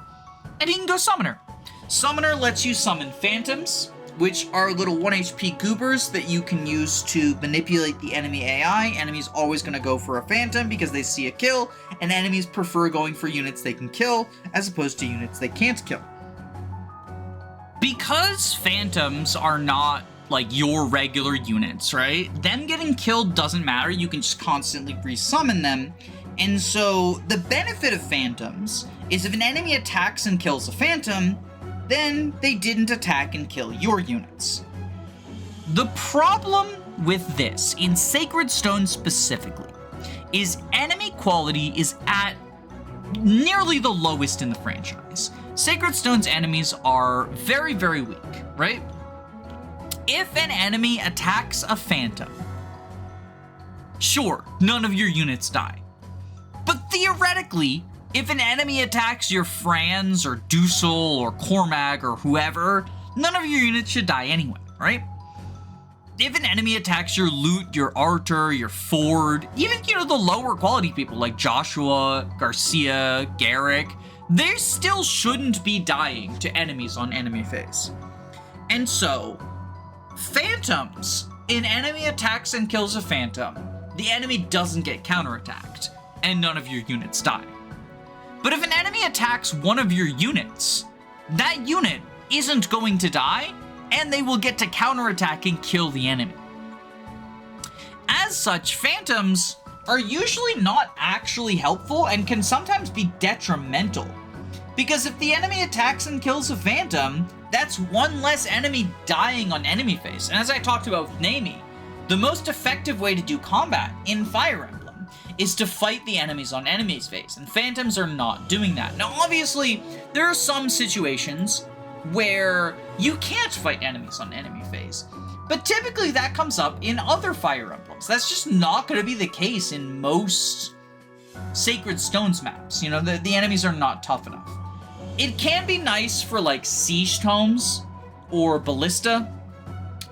And he can go summoner. Summoner lets you summon phantoms, which are little 1 HP goobers that you can use to manipulate the enemy AI. Enemies always going to go for a phantom because they see a kill, and enemies prefer going for units they can kill as opposed to units they can't kill. Because phantoms are not like your regular units, right? Them getting killed doesn't matter. You can just constantly resummon them. And so the benefit of phantoms is if an enemy attacks and kills a phantom, then they didn't attack and kill your units. The problem with this, in Sacred Stone specifically, is enemy quality is at nearly the lowest in the franchise. Sacred Stone's enemies are very, very weak, right? If an enemy attacks a phantom, sure, none of your units die. But theoretically, if an enemy attacks your Franz or Duessel or Cormag or whoever, none of your units should die anyway, right? If an enemy attacks your Lute, your Artur, your Forde, even, the lower quality people like Joshua, Garcia, Gerik, they still shouldn't be dying to enemies on enemy phase. And so, phantoms, an enemy attacks and kills a phantom, the enemy doesn't get counterattacked, and none of your units die. But if an enemy attacks one of your units, that unit isn't going to die, and they will get to counterattack and kill the enemy. As such, phantoms are usually not actually helpful and can sometimes be detrimental. Because if the enemy attacks and kills a phantom, that's one less enemy dying on enemy phase. And as I talked about with Neimi, the most effective way to do combat in Fire Emblem is to fight the enemies on enemies phase, and phantoms are not doing that. Now, obviously, there are some situations where you can't fight enemies on enemy phase, but typically that comes up in other Fire Emblems. That's just not going to be the case in most Sacred Stones maps. The enemies are not tough enough. It can be nice for like Siege Tomes or Ballista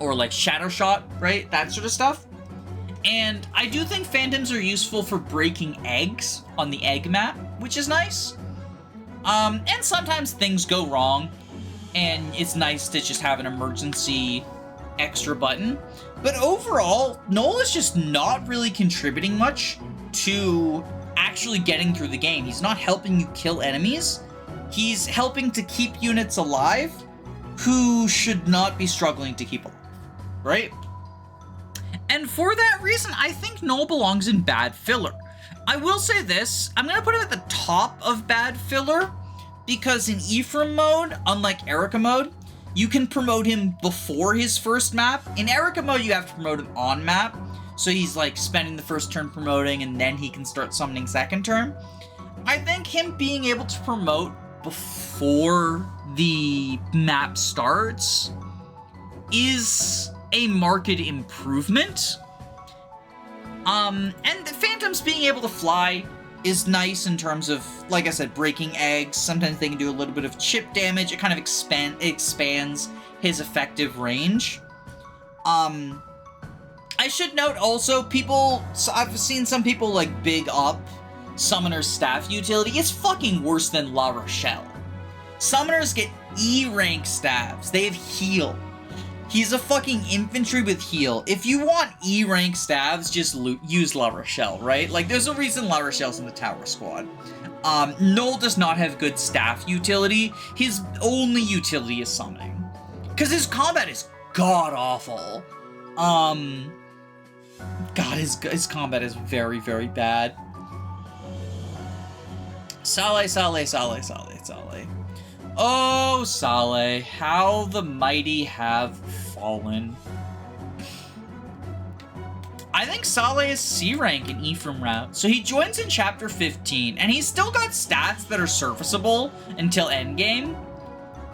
or like Shadow Shot, right? That sort of stuff. And I do think phantoms are useful for breaking eggs on the egg map, which is nice. And sometimes things go wrong, and it's nice to just have an emergency extra button. But overall, Knoll is just not really contributing much to actually getting through the game. He's not helping you kill enemies. He's helping to keep units alive who should not be struggling to keep alive, right? And for that reason, I think Knoll belongs in bad filler. I will say this, I'm going to put him at the top of bad filler, because in Ephraim mode, unlike Eirika mode, you can promote him before his first map. In Eirika mode, you have to promote him on map, so he's like spending the first turn promoting, and then he can start summoning second turn. I think him being able to promote before the map starts is a marked improvement. And the phantoms being able to fly is nice in terms of, like I said, breaking eggs. Sometimes they can do a little bit of chip damage. It kind of expands his effective range. I should note also, I've seen some people like big up Summoner's staff utility. It's fucking worse than La Rochelle. Summoners get E rank staffs. They have heal. He's a fucking infantry with heal. If you want E rank staffs, just use La Rochelle, right? Like, there's a reason La Rochelle's in the Tower Squad. Knoll does not have good staff utility. His only utility is summoning, because his combat is god-awful. God, his combat is very, very bad. Saleh. Oh, Saleh, how the mighty have fallen. I think Saleh is C rank in Ephraim route, so he joins in chapter 15, and he's still got stats that are serviceable until endgame,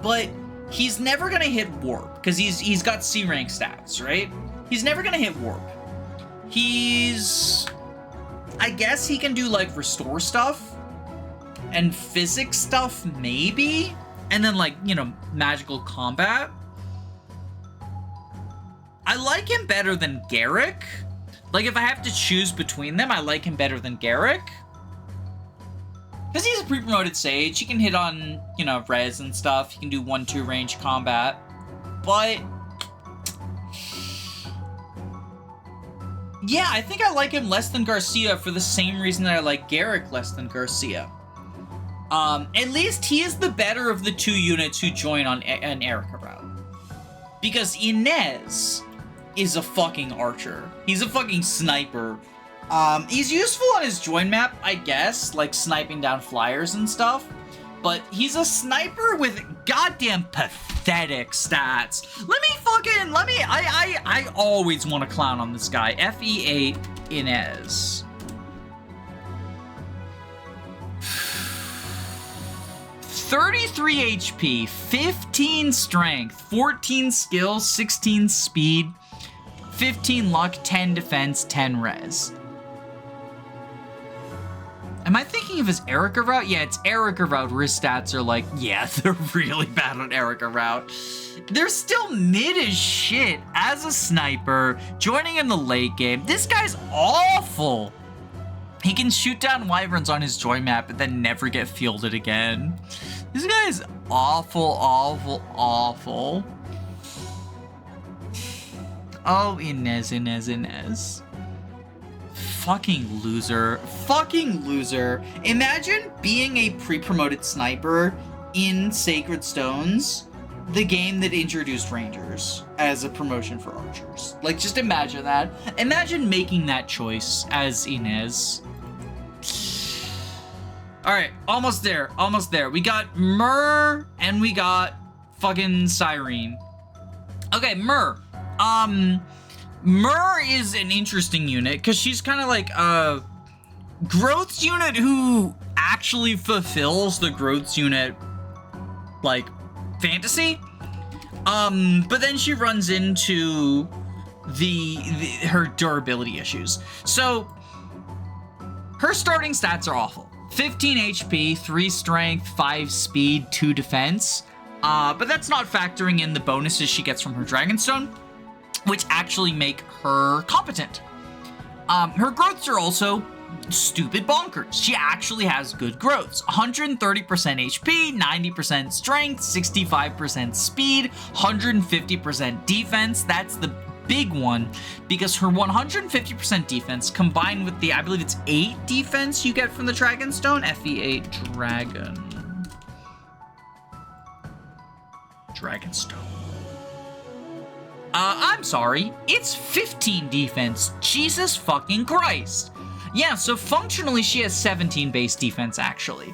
but he's never gonna hit warp because he's got C rank stats, right? He's never gonna hit warp. I guess he can do like restore stuff and physics stuff maybe, and then like, you know, magical combat. I like him better than Gerik. Like if I have to choose between them, I like him better than Gerik. Because he's a pre-promoted sage, he can hit on, you know, res and stuff. He can do 1-2 range combat. But yeah, I think I like him less than Garcia for the same reason that I like Gerik less than Garcia. At least he is the better of the two units who join on an Eirika route. Because Inez is a fucking archer. He's a fucking sniper. He's useful on his join map, I guess, like sniping down flyers and stuff. But he's a sniper with goddamn pathetic stats. I always want to clown on this guy. FE8 Inez. 33 HP, 15 strength, 14 skill, 16 speed, 15 luck, 10 defense, 10 res. Am I thinking of his Eirika route? Yeah, it's Eirika route where his stats are like, yeah, they're really bad on Eirika route. They're still mid as shit as a sniper, joining in the late game. This guy's awful. He can shoot down wyverns on his joy map and then never get fielded again. This guy's awful, awful, awful. Oh, Inez. Fucking loser. Fucking loser. Imagine being a pre-promoted sniper in Sacred Stones, the game that introduced Rangers as a promotion for archers. Like, just imagine that. Imagine making that choice as Inez. Alright, almost there. We got Myrrh and we got fucking Syrene. Okay, Myrrh. Myrrh is an interesting unit because she's kind of like a growth unit who actually fulfills the growth unit, like, fantasy. But then she runs into her durability issues. So her starting stats are awful. 15 HP, 3 strength, 5 speed, 2 defense. But that's not factoring in the bonuses she gets from her Dragonstone, which actually make her competent. Her growths are also stupid bonkers. She actually has good growths. 130% HP, 90% strength, 65% speed, 150% defense. That's the big one, because her 150% defense combined with the, I believe it's 8 defense you get from the Dragonstone. FE8 Dragonstone. I'm sorry, it's 15 defense. Jesus fucking Christ. Yeah, so functionally she has 17 base defense, actually.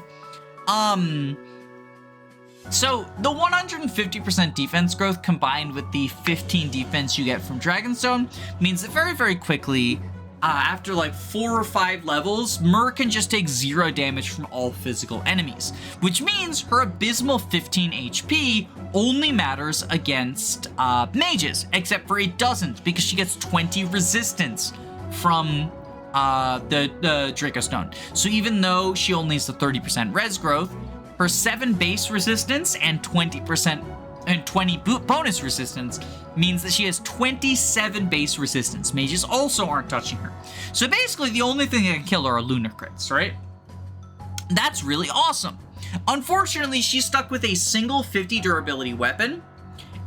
So the 150% defense growth combined with the 15 defense you get from Dragonstone means that very, very quickly, after like 4 or 5 levels, Myrrh can just take 0 damage from all physical enemies, which means her abysmal 15 HP only matters against mages, except for it doesn't, because she gets 20 resistance from the Draco Stone. So even though she only has the 30% res growth, her 7 base resistance and 20% and 20 bonus resistance means that she has 27 base resistance. Mages also aren't touching her. So basically the only thing that can kill her are lunar crits, right? That's really awesome. Unfortunately, she's stuck with a single 50 durability weapon,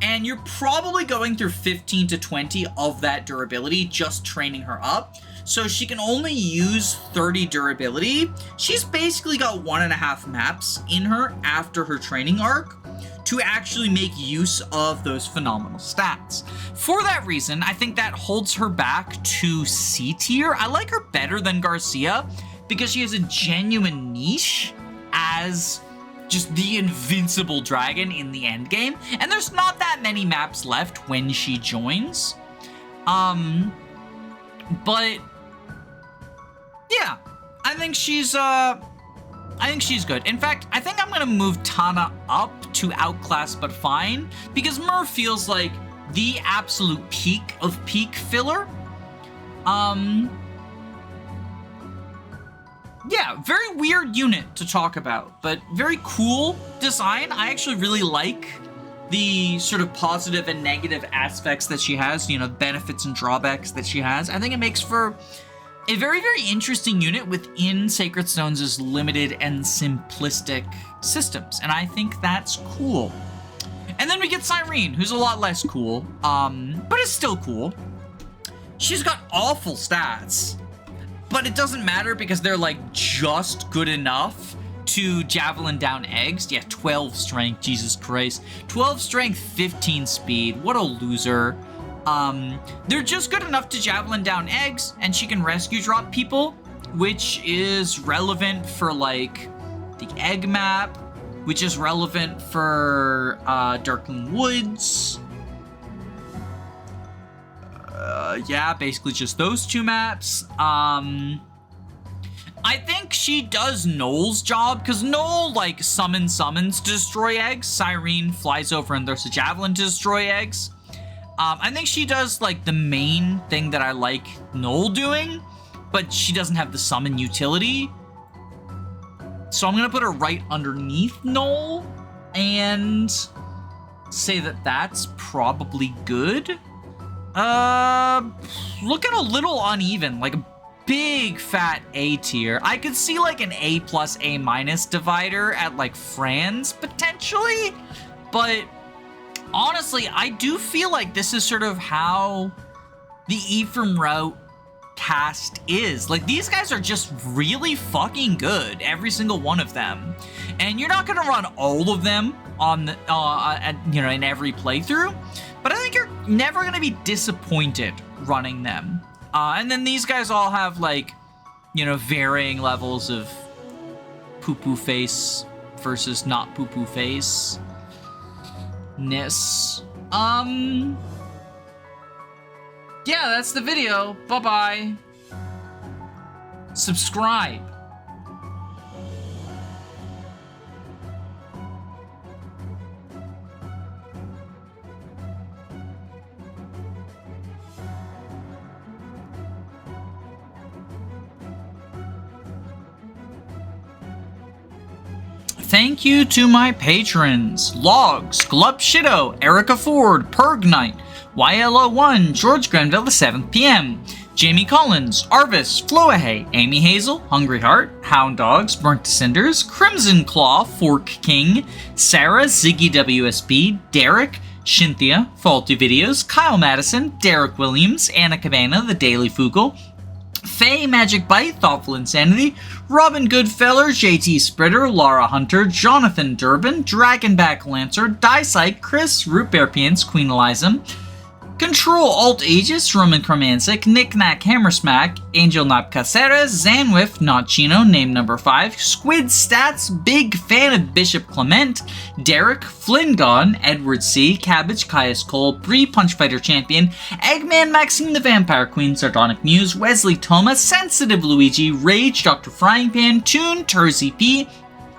and you're probably going through 15 to 20 of that durability just training her up. So she can only use 30 durability. She's basically got 1.5 maps in her after her training arc to actually make use of those phenomenal stats. For that reason, I think that holds her back to C tier. I like her better than Garcia because she has a genuine niche as just the invincible dragon in the end game, and there's not that many maps left when she joins. But yeah, I think she's I think she's good. In fact, I think I'm gonna move Tana up to outclass but fine, because Myrrh feels like the absolute peak of peak filler. Yeah, very weird unit to talk about, but very cool design. I actually really like the sort of positive and negative aspects that she has, you know, benefits and drawbacks that she has. I think it makes for a very, very interesting unit within Sacred Stones' limited and simplistic systems, and I think that's cool. And then we get Syrene, who's a lot less cool, but is still cool. She's got awful stats, but it doesn't matter because they're like just good enough to javelin down eggs. Yeah, 12 strength, Jesus Christ. 12 strength, 15 speed, what a loser. They're just good enough to javelin down eggs, and she can rescue drop people, which is relevant for like the egg map, which is relevant for Darkling Woods. Yeah, basically just those two maps. I think she does Knoll's job, because Knoll, like, summons to destroy eggs. Syrene flies over and there's a javelin to destroy eggs. I think she does, like, the main thing that I like Knoll doing, but she doesn't have the summon utility. So I'm gonna put her right underneath Knoll and say that that's probably good. Looking a little uneven, like a big fat A tier. I could see like an A plus A minus divider at like Franz potentially, but honestly, I do feel like this is sort of how the Ephraim route cast is. Like, these guys are just really fucking good, every single one of them, and you're not gonna run all of them on the you know, in every playthrough, but I think you're never gonna be disappointed running them. And then these guys all have, like, you know, varying levels of poo-poo face versus not poo-poo face ness. Yeah, that's the video. Bye-bye. Subscribe. Thank you to my patrons: Logs, Glup Shido, Eirika Forde, Perg Knight, YLO1, George Grenville the 7th PM, Jamie Collins, Arvis, Floahay, Amy Hazel, Hungry Heart, Hound Dogs, Burnt to Cinders, Crimson Claw, Fork King, Sarah, Ziggy WSB, Derek, Shinthia, Faulty Videos, Kyle Madison, Derek Williams, Anna Cabana, The Daily Fugle, Faye Magic Bite, Thoughtful Insanity, Robin Goodfeller, JT Spritter, Laura Hunter, Jonathan Durbin, Dragonback Lancer, Dysike, Chris, Root Bear Pians, Queen Eliza, Control Alt Aegis, Roman Chromantic, Knick Knack Hammersmack, Angel Nap Caceres, Zanwiff, Not Chino, Name Number 5, Squid Stats, Big Fan of Bishop Clement, Derek, Flingon, Edward C, Cabbage, Caius Cole, Bree Punchfighter Champion, Eggman, Maxine the Vampire Queen, Sardonic Muse, Wesley Toma, Sensitive Luigi, Rage, Dr. Frying Pan, Toon, Turzy P,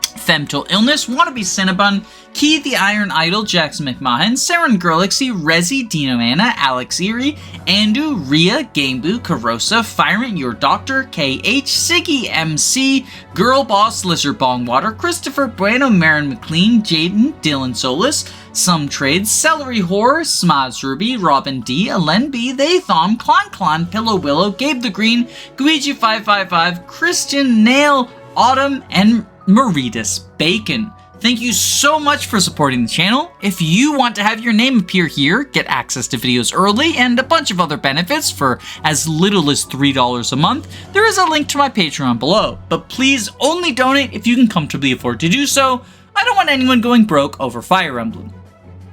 Femtal Illness, Wannabe Cinnabon, Key the Iron Idol, Jackson McMahon, Saren Gurlixy, Rezi, Dino Anna, Alex Erie, Andu, Ria, Gameboo, Carosa, Firant, Your Doctor, KH, Siggy, MC, Girl Boss, Lizard Bongwater, Christopher Bueno, Marin McLean, Jaden, Dylan Solis, Some Trades, Celery Horror, Smaz Ruby, Robin D, Alen B, They Thom, Clon, Pillow Willow, Gabe the Green, Guiji555, Christian, Nail, Autumn, and Maridus Bacon. Thank you so much for supporting the channel. If you want to have your name appear here, get access to videos early, and a bunch of other benefits for as little as $3 a month, there is a link to my Patreon below. But please only donate if you can comfortably afford to do so. I don't want anyone going broke over Fire Emblem.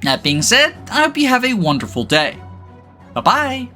That being said, I hope you have a wonderful day. Bye-bye.